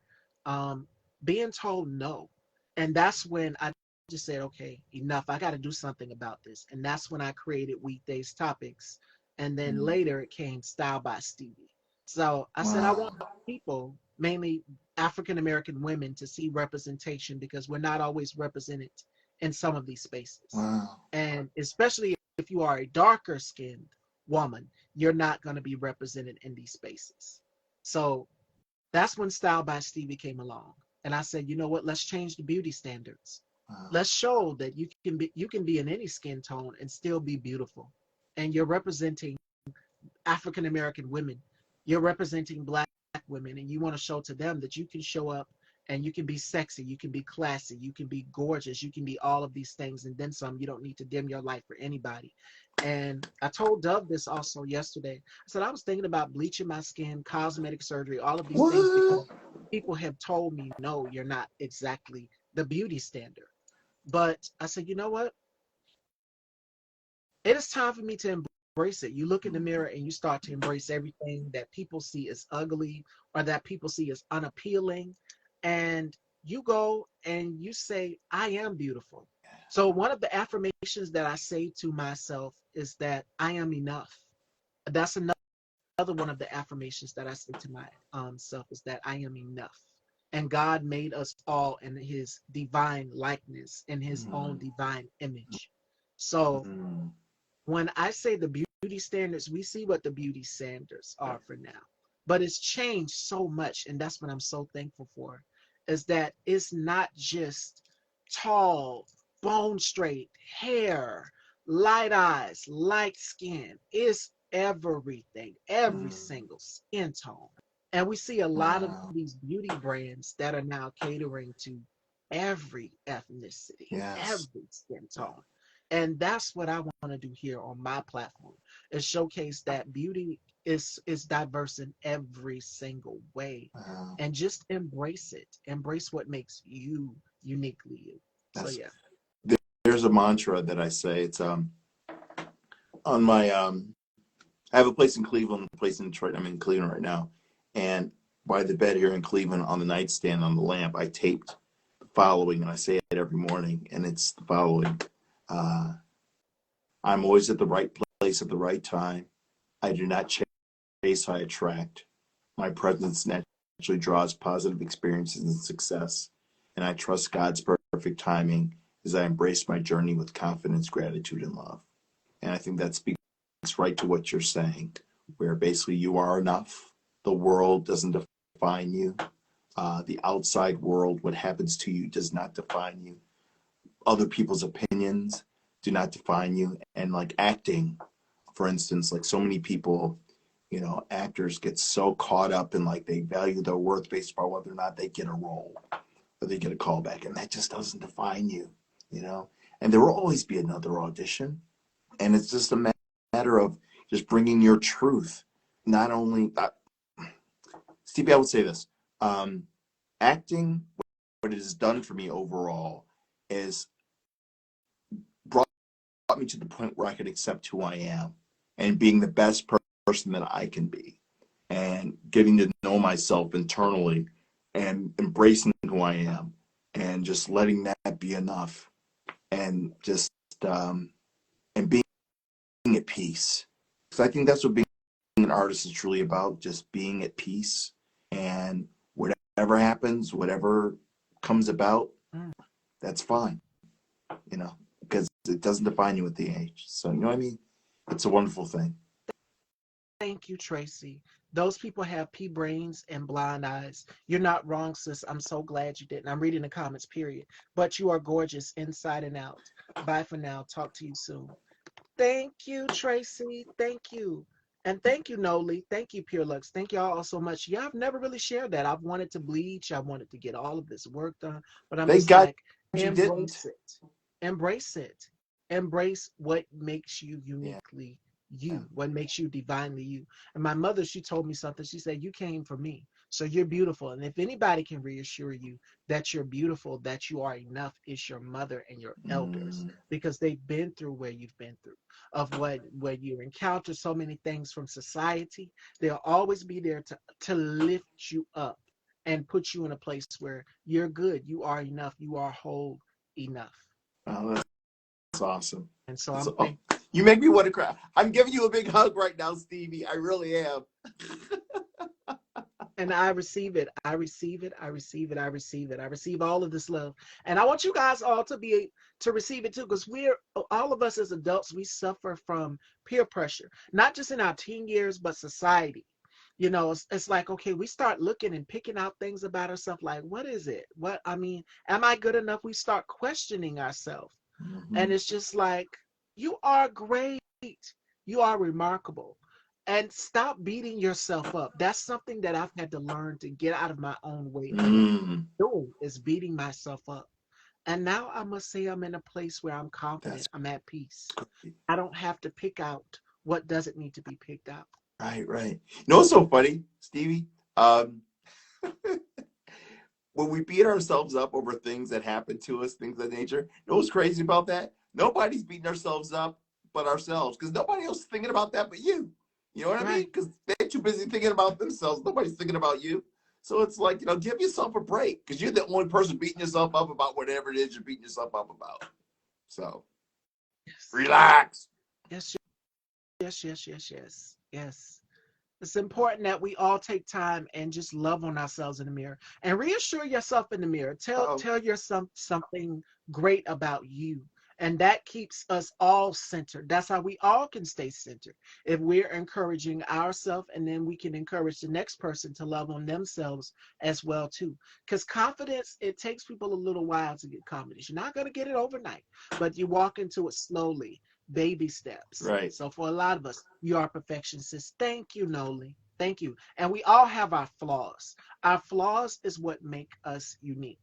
um, being told no, and that's when I just said, okay, enough. I got to do something about this, and that's when I created Weekdays Topics, and then later it came Style by Stevie. So I said I want Wow. people, mainly African American women, to see representation because we're not always represented in some of these spaces, Wow. and especially if you are a darker skinned woman, you're not going to be represented in these spaces. So that's when Style by Stevie came along. And I said, you know what? Let's change the beauty standards. Wow. Let's show that you can be in any skin tone and still be beautiful. And you're representing African American women. You're representing Black women, and you want to show to them that you can show up and you can be sexy, you can be classy, you can be gorgeous, you can be all of these things and then some. You don't need to dim your light for anybody. And I told Dove this also yesterday. I said I was thinking about bleaching my skin, cosmetic surgery, all of these things What? because people have told me, no, you're not exactly the beauty standard. But I said, you know what? It is time for me to embrace it. You look in the mirror and you start to embrace everything that people see as ugly or that people see as unappealing. And you go and you say, I am beautiful. So, one of the affirmations that I say to myself is that I am enough. That's another one of the affirmations that I say to my self is that I am enough. And God made us all in his divine likeness, in his own Mm. divine image. So, Mm. when I say the beauty standards, we see what the beauty standards are for now. But it's changed so much, and that's what I'm so thankful for, is that it's not just tall, bone straight, hair, light eyes, light skin. It's everything, every Mm. single skin tone. And we see a lot of Wow. these beauty brands that are now catering to every ethnicity, Yes. every skin tone. And that's what I want to do here on my platform is showcase that beauty is diverse in every single way. Wow. And just embrace it. Embrace what makes you uniquely you. So That's yeah. there's a mantra that I say. It's on my I have a place in Cleveland, a place in Detroit. I'm in Cleveland right now. And by the bed here in Cleveland on the nightstand on the lamp, I taped the following and I say it every morning and it's the following. Uh, I'm always at the right place at the right time. I do not chase, I attract. My presence naturally draws positive experiences and success. And I trust God's perfect timing as I embrace my journey with confidence, gratitude, and love. And I think that speaks right to what you're saying, where basically you are enough. The world doesn't define you. The outside world, what happens to you, does not define you. Other people's opinions do not define you. And like acting, for instance, like so many people, actors get so caught up in like they value their worth based upon whether or not they get a role or they get a callback. And that just doesn't define you, you know? And there will always be another audition. And it's just a matter of just bringing your truth. Not only, Stevie, I would say this acting, what it has done for me overall, is brought me to the point where I can accept who I am and being the best person that I can be and getting to know myself internally and embracing who I am and just letting that be enough and just and being at peace. Because I think that's what being an artist is truly about just being at peace, and whatever happens, whatever comes about, Mm. that's fine, because it doesn't define you at the age. So, you know what I mean? It's a wonderful thing. Thank you, Tracy. Those people have pea brains and blind eyes. You're not wrong, sis. I'm so glad you didn't. I'm reading the comments, period. But you are gorgeous inside and out. Bye for now. Talk to you soon. Thank you, Tracy. Thank you. And thank you, Noli. Thank you, Pure Lux. Thank you all so much. Yeah, I've never really shared that. I've wanted to bleach. I wanted to get all of this work done. But I'm Thank just God like, you didn't. embrace it. Embrace it. Embrace what makes you Yeah. uniquely you, what makes you divinely you. And my mother, she told me something. She said, you came for me. So you're beautiful. And if anybody can reassure you that you're beautiful, that you are enough, is your mother and your elders, Mm, because they've been through where you've been through, of what when you encounter so many things from society. They'll always be there to lift you up and put you in a place where you're good, you are enough, you are whole enough. oh, that's awesome. And so That's, I'm oh, thankful. you make me want to cry. I'm giving you a big hug right now, Stevie. I really am. And I receive it. I receive it. I receive it. I receive it. I receive all of this love. And I want you guys all to receive it too, because we're all of us as adults, we suffer from peer pressure, not just in our teen years, but society. It's like, okay, we start looking and picking out things about ourselves, like, what is it? What I mean, am I good enough? We start questioning ourselves. And Mm-hmm. it's just like, you are great. You are remarkable. And stop beating yourself up. That's something that I've had to learn to get out of my own way of Mm, doing, is beating myself up. And now I must say I'm in a place where I'm that's confident. I'm at peace. great. I don't have to pick out what doesn't need to be picked out. Right, right. You know what's so funny, Stevie? Um, when we beat ourselves up over things that happen to us, things of that nature, you know what's crazy about that? Nobody's beating ourselves up but ourselves, because nobody else is thinking about that but you. You know what I mean? Right. Because they're too busy thinking about themselves. Nobody's thinking about you. So it's like, give yourself a break, because you're the only person beating yourself up about whatever it is you're beating yourself up about. So Yes. relax. Yes. Yes. Yes. Yes. Yes. Yes. It's important that we all take time and just love on ourselves in the mirror and reassure yourself in the mirror. Tell Uh-oh. tell yourself something great about you. And that keeps us all centered. That's how we all can stay centered. If we're encouraging ourselves, and then we can encourage the next person to love on themselves as well too. Because confidence, it takes people a little while to get confidence. You're not going to get it overnight, but you walk into it slowly, baby steps. Right. So for a lot of us, you are perfectionists. Thank you, Noli. Thank you. And we all have our flaws. Our flaws is what make us unique.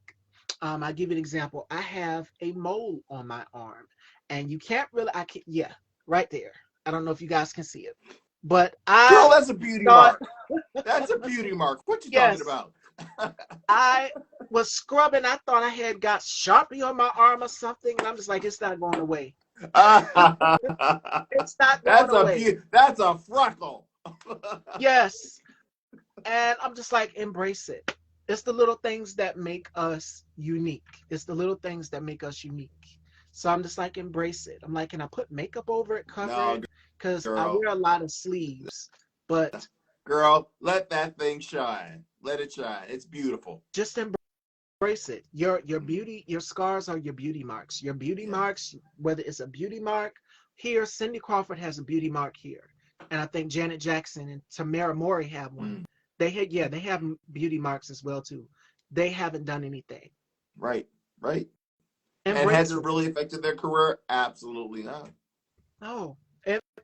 I'll give you an example. I have a mole on my arm, and you can't really, I can, yeah, right there. I don't know if you guys can see it, but Girl, I that's a beauty thought, mark. That's a beauty mark. What you talking yes, about? I was scrubbing. I thought I had got Sharpie on my arm or something, and I'm just like, it's not going away. It's not going away. That's a freckle. Yes. And I'm just like, embrace it. It's the little things that make us unique. It's the little things that make us unique. So I'm just like, embrace it. I'm like, can I put makeup over it, cover No, it? Because I girl. wear a lot of sleeves, but Girl, let that thing shine. Let it shine. It's beautiful. just embrace it. Your beauty, your scars are your beauty marks. Your beauty Yeah. marks, whether it's a beauty mark here, Cindy Crawford has a beauty mark here. And I think Janet Jackson and Tamara Mori have one. Mm, They have beauty marks as well too. They haven't done anything. right, right. And has Embrace it it. really affected their career? Absolutely not. No,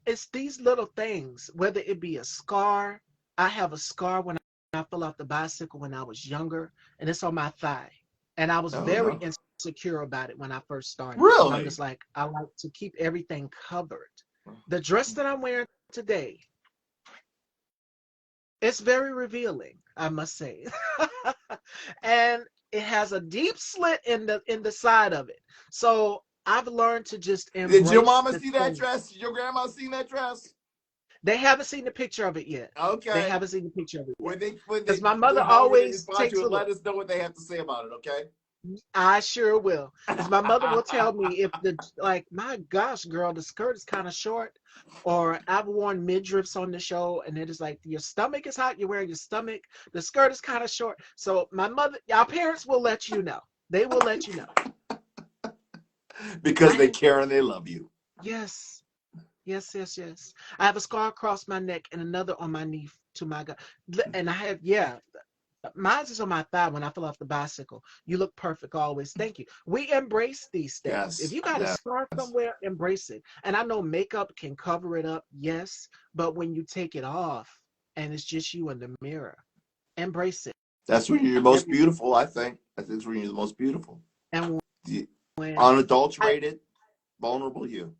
it's these little things, whether it be a scar. I have a scar when I fell off the bicycle when I was younger, and it's on my thigh. And I was Oh, very no. insecure about it when I first started. And I'm Really? just like, I like to keep everything covered. The dress that I'm wearing today, it's very revealing, I must say. And it has a deep slit in the side of it. So I've learned to just Did your embrace mama the see that thing. dress? Did your grandma seen that dress? They haven't seen the picture of it yet. They Okay. haven't seen the picture of it yet. When they when Because they my mother however they always respond takes to a it, let look. us know what they have to say about it, okay? I sure will. Because my mother will tell me if the, like, my gosh, girl, the skirt is kind of short, or I've worn midriffs on the show, and it is like your stomach is hot, you're wearing your stomach, the skirt is kind of short. So my mother, our parents will let you know. They will let you know. Because I they have, care and they love you. yes, yes, yes, yes. I have a scar across my neck and another on my knee to my God. And I have, yeah, mine is on my thigh when I fell off the bicycle. You look perfect always. Thank you. We embrace these things. If Yes, you got a yes. scar somewhere, embrace it. And I know makeup can cover it up, yes, but when you take it off and it's just you in the mirror, embrace it. That's when you're most Every beautiful, I think. I think that's when you're the most beautiful. and The when I, unadulterated, vulnerable you.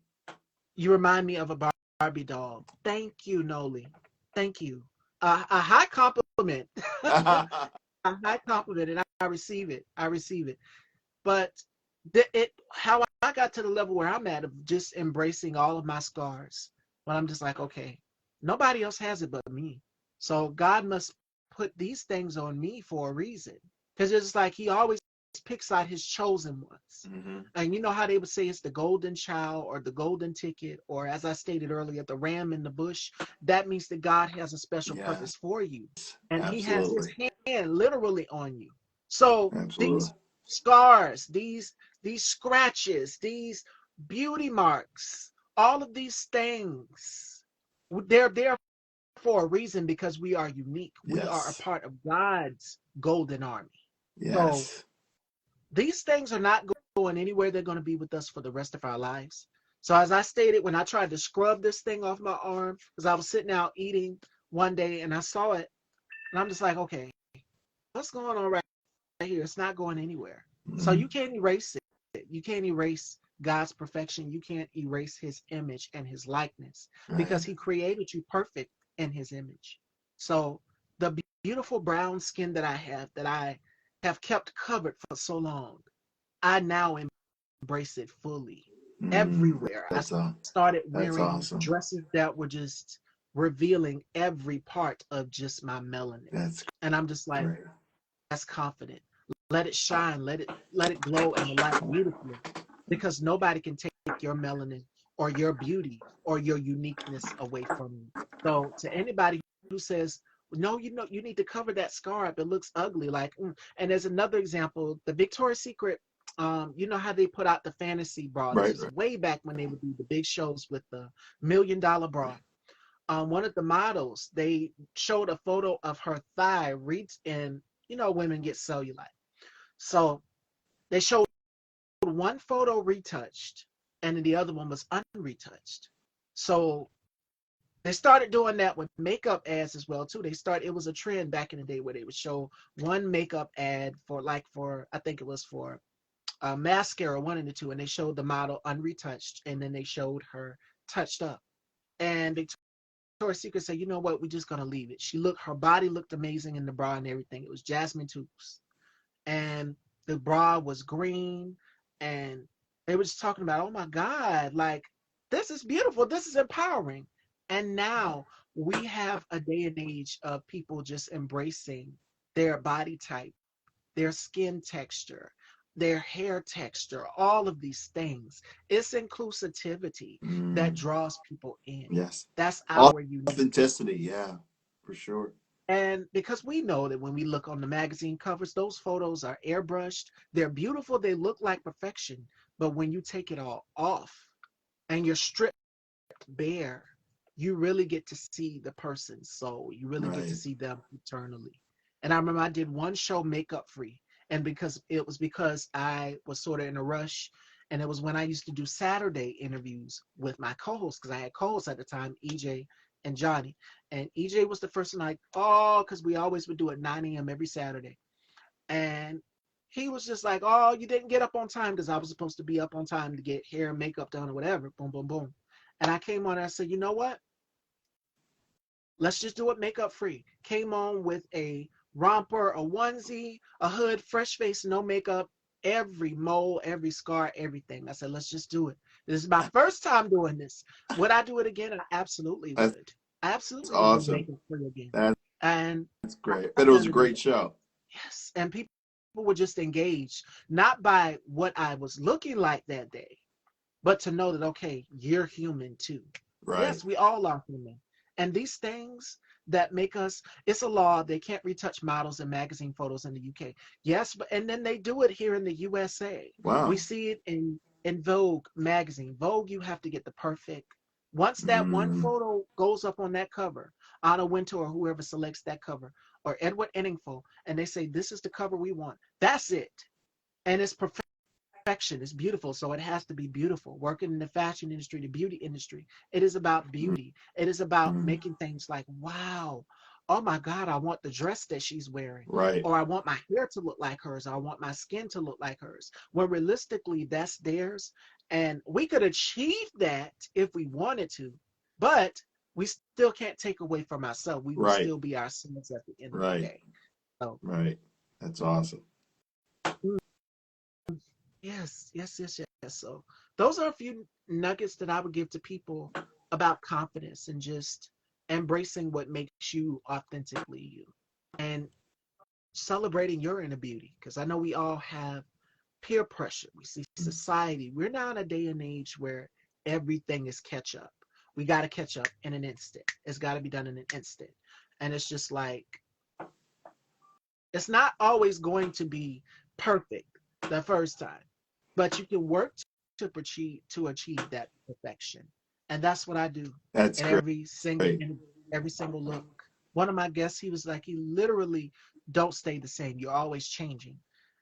you remind me of a Barbie doll. Thank you, Noli. Thank you. A high compliment. A high compliment, and I receive it. I receive it. But how I got to the level where I'm at of just embracing all of my scars, when I'm just like, okay, nobody else has it but me. So God must put these things on me for a reason. Because it's like he always picks out his chosen ones. Mm-hmm. And you know how they would say it's the golden child or the golden ticket, or as I stated earlier, the ram in the bush. That means that God has a special Yes, purpose for you. And he has his absolutely. hand literally on you. So Absolutely. these scars, these scratches, these beauty marks, all of these things, they're there for a reason because we are unique. We are a Yes. part of God's golden army. So Yes. these things are not going anywhere. They're going to be with us for the rest of our lives. So as I stated, when I tried to scrub this thing off my arm, because I was sitting out eating one day and I saw it, and I'm just like, okay, what's going on right here? It's not going anywhere. So Mm-hmm. you can't erase it. You can't erase God's perfection. You can't erase his image and his likeness Right. because he created you perfect in his image. So the beautiful brown skin that I have kept covered for so long, I now embrace it fully Mm, everywhere. I that's all. started That's wearing awesome. dresses that were just revealing every part of just my melanin. That's And I'm just like, great. that's confident. Let it shine, let it glow in the light beautifully. Because nobody can take your melanin or your beauty or your uniqueness away from you. So to anybody who says, no, you know, you need to cover that scar up. It looks ugly. Like, and there's another example, the Victoria's Secret. You know how they put out the fantasy bra. This Right. was way back when they would do the big shows with the $1 million bra. One of the models, they showed a photo of her thigh reached in, you know, women get cellulite. So they showed one photo retouched and then the other one was unretouched. So they started doing that with makeup ads as well too. It was a trend back in the day where they would show one makeup ad for like for I think it was for mascara, one and the two, and they showed the model unretouched and then they showed her touched up. And Victoria's Secret said, you know what, we're just gonna leave it. Her body looked amazing in the bra and everything. It was Jasmine Toops. And the bra was green, and they were just talking about, oh my God, like this is beautiful, this is empowering. And now we have a day and age of people just embracing their body type, their skin texture, their hair texture, all of these things. It's inclusivity that Mm, draws people in. yes. That's our uniqueness. Authenticity. Yeah, for sure. And because we know that when we look on the magazine covers, those photos are airbrushed. They're beautiful. They look like perfection. But when you take it all off and you're stripped bare, you really get to see the person's soul. You really get to Right. see them eternally. And I remember I did one show makeup free. And because I was sort of in a rush. And it was when I used to do Saturday interviews with my co-hosts, because I had co-hosts at the time, EJ and Johnny. And EJ was the first night, oh, because we always would do it 9 a.m. every Saturday. And he was just like, oh, you didn't get up on time because I was supposed to be up on time to get hair and makeup done or whatever. Boom, boom, boom. And I came on and I said, you know what? Let's just do it makeup free. Came on with a romper, a onesie, a hood, fresh face, no makeup, every mole, every scar, everything. I said, let's just do it. This is my first time doing this. Would I do it again? I absolutely That's would. I absolutely would do awesome. makeup free again. That's And great. I've But it was done a it great again. show. Yes. And people were just engaged, not by what I was looking like that day, but to know that, okay, you're human too. Right. Yes, we all are human. And these things that make us, it's a law, they can't retouch models and magazine photos in the UK. Yes, but and then they do it here in the USA. We Wow. see it in Vogue magazine. Vogue, you have to get the perfect. Once that one Mm, photo goes up on that cover, Anna Wintour or whoever selects that cover, or Edward Inningful, and they say this is the cover we want. That's it. And it's perfection. It's beautiful, so it has to be beautiful. Working in the fashion industry, the beauty industry, it is about mm, beauty. It is about mm. making things like, wow, oh my God, I want the dress that she's wearing, Right. or I want my hair to look like hers, or I want my skin to look like hers. When realistically, that's theirs, and we could achieve that if we wanted to, but we still can't take away from ourselves. We will Right. still be ourselves at the end of the Right. day. So, Right. That's awesome. mm, yes, yes, yes, yes. So those are a few nuggets that I would give to people about confidence and just embracing what makes you authentically you and celebrating your inner beauty. Because I know we all have peer pressure. We see society. We're now in a day and age where everything is catch up. We got to catch up in an instant. It's got to be done in an instant. And it's just like, it's not always going to be perfect the first time, but you can work to achieve that perfection, and that's what I do That's in great. every single look. One of my guests, he was like, he literally don't stay the same. You're always changing,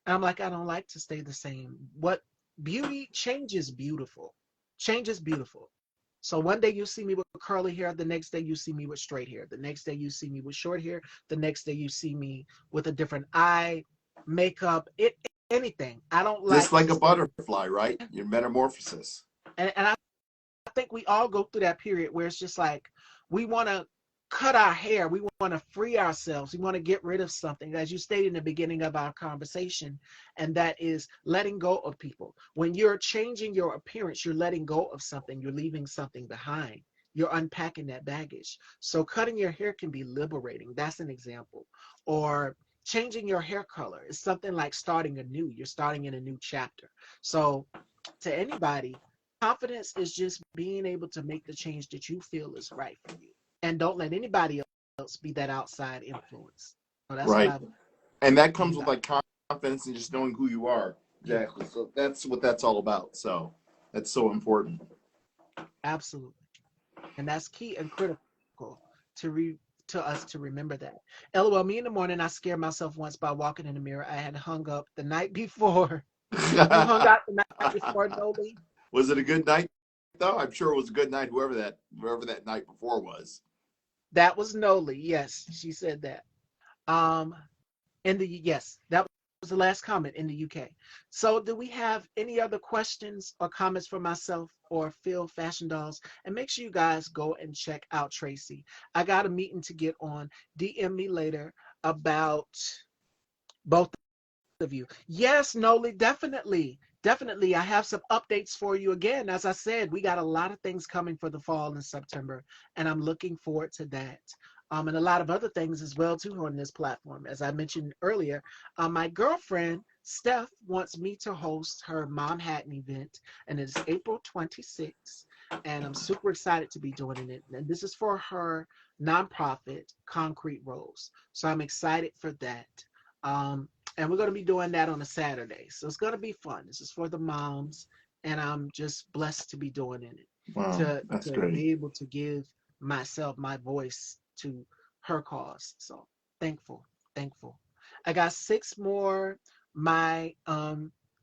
and I'm like, I don't like to stay the same. What beauty change is beautiful. Change is beautiful. So one day you see me with curly hair, the next day you see me with straight hair, the next day you see me with short hair, the next day you see me with a different eye makeup, anything. I don't Just like like to a stay. butterfly, right? Your metamorphosis. And I think we all go through that period where it's just like we want to cut our hair, we want to free ourselves, we want to get rid of something, as you stated in the beginning of our conversation, and that is letting go of people. When you're changing your appearance, you're letting go of something, you're leaving something behind. You're unpacking that baggage. So cutting your hair can be liberating. That's an example. Or changing your hair color is something like starting anew. You're starting in a new chapter. So to anybody, confidence is just being able to make the change that you feel is right for you. And don't let anybody else be that outside influence. So that's what Right. I would And that tell comes with anybody. like confidence and just knowing who you are. Yeah, Exactly. So that's what that's all about. So that's so important. absolutely. And that's key and critical to re to us to remember that. LOL, me in the morning, I scared myself once by walking in the mirror. I had hung up the night before. You hung out the night before, Noly? Was it a good night though? I'm sure it was a good night, whoever that night before was. That was Noly. Yes, she said that. Um, yes, that was the last comment in the UK. So, do we have any other questions or comments for myself or Phil Fashion Dolls? And make sure you guys go and check out Tracy. I got a meeting to get on. DM me later about both of you. Yes, Noli, definitely. Definitely. I have some updates for you again. As I said, we got a lot of things coming for the fall in September, and I'm looking forward to that. And a lot of other things as well too on this platform. As I mentioned earlier, my girlfriend Steph wants me to host her Mom Hatton event, and it's April 26th, and I'm super excited to be doing it. And this is for her nonprofit, Concrete Rose. So I'm excited for that. Um, and we're going to be doing that on a Saturday. So it's going to be fun. This is for the moms, and I'm just blessed to be doing it, Wow, that's to great. be able to give myself my voice to her cause. So thankful, thankful. I got six more my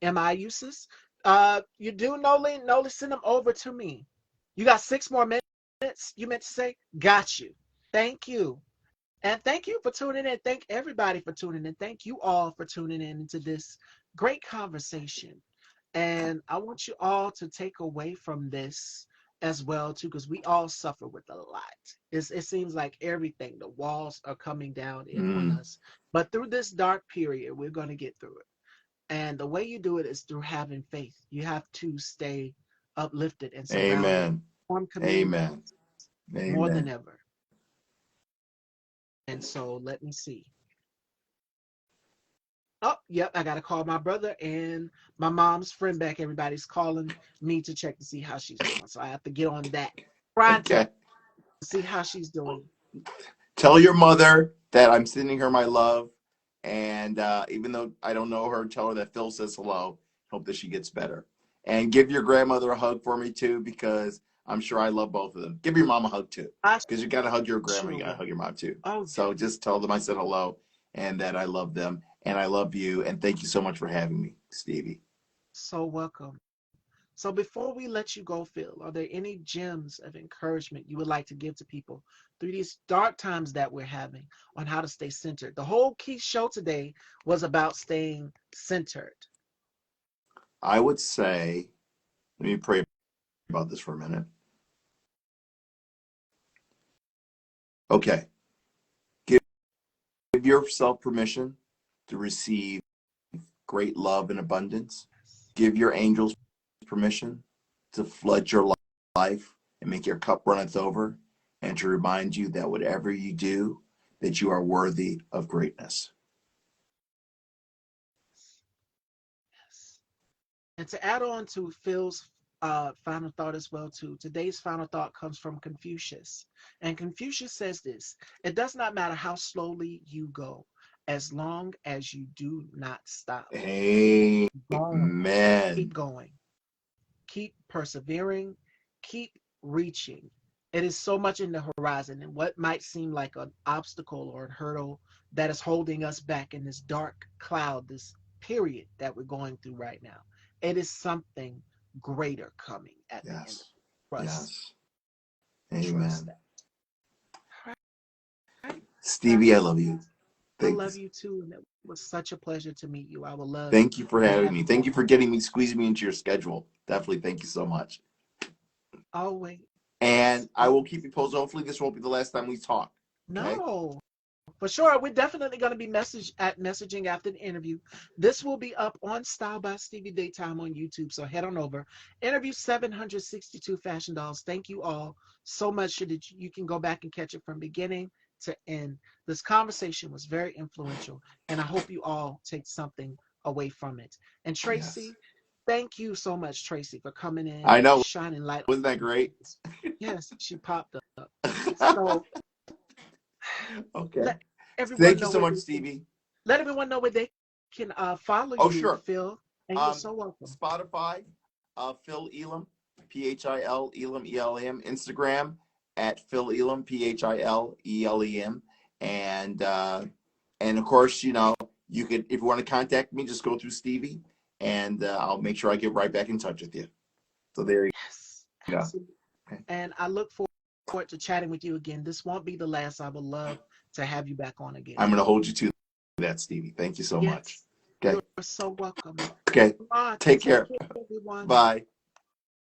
MI uses. You do Nolan? Nolan, send them over to me. You got 6 more minutes. You meant to say? Got you. Thank you. And thank you for tuning in. Thank everybody for tuning in. Thank you all for tuning in into this great conversation. And I want you all to take away from this as well too, because we all suffer with a lot. It seems like everything, the walls are coming down in on Mm, us. But through this dark period, we're going to get through it. And the way you do it is through having faith. You have to stay uplifted and surrounded, amen. form community Amen. more than Amen. ever. And so let me see. Oh, Yep, I got to call my brother and my mom's friend back. Everybody's calling me to check to see how she's doing. So I have to get on that pronto Okay. to see how she's doing. Tell your mother that I'm sending her my love. And even though I don't know her, tell her that Phil says hello. Hope that she gets better. And give your grandmother a hug for me too, because I'm sure I love both of them. Give your mom a hug too, I because you got to hug your grandma. sure You got to will. hug your mom too. Oh, So just tell them I said hello and that I love them and I love you. And thank you so much for having me, Stevie. so welcome. So before we let you go, Phil, are there any gems of encouragement you would like to give to people through these dark times that we're having on how to stay centered? The whole key show today was about staying centered. I would say, let me pray about this for a minute. Okay. Give yourself permission to receive great love and abundance. Give your angels permission to flood your life and make your cup runneth over, and to remind you that whatever you do, that you are worthy of greatness. Yes. And to add on to Phil's final thought as well, too, today's final thought comes from Confucius. And Confucius says this: it does not matter how slowly you go, as long as you do not stop. Amen. Going. Keep going. Keep persevering. Keep reaching. It is so much in the horizon, and what might seem like an obstacle or a hurdle that is holding us back in this dark cloud, this period that we're going through right now. It is something greater coming at the end of Yes. it. Trust, Yes. trust Amen. that. All right, Stevie, I guys. love you. I Thank you. love you too, and it was such a pleasure to meet you. I would love Thank you for to having have me. you Thank back you for getting me, squeezing me into your schedule. Definitely. Thank you so much. always. And I will keep Always. you posted. Hopefully, this won't be the last time we talk. Okay. No, for sure. We're definitely going to be messaging after the interview. This will be up on Style by Stevie Daytime on YouTube. So head on over. Interview 762 Fashion Dolls. Thank you all so much so that you can go back and catch it from beginning to end. This conversation was very influential, and I hope you all take something away from it. And Yes. Tracy, thank you so much, Tracy, for coming in I and know. shining light Wasn't that on great? things. Yes, she popped up. So Okay. let everyone Thank you know so where much, they can Stevie. let everyone know where they can follow Oh, you, sure. Phil. And you're so welcome. Spotify, Phil Elam, Phil Elam, Elam. Instagram at Phil Elam, Philelem. And and of course, you could, if you want to contact me, just go through Stevie, and I'll make sure I get right back in touch with you. So there you Yes, go. absolutely. Okay. And I look forward to chatting with you again. This won't be the last. I would love to have you back on again. I'm going to hold you to that, Stevie. Thank you so much. Yes, Okay. you're so welcome. Okay. Ah, Take take care. care, everyone. Bye.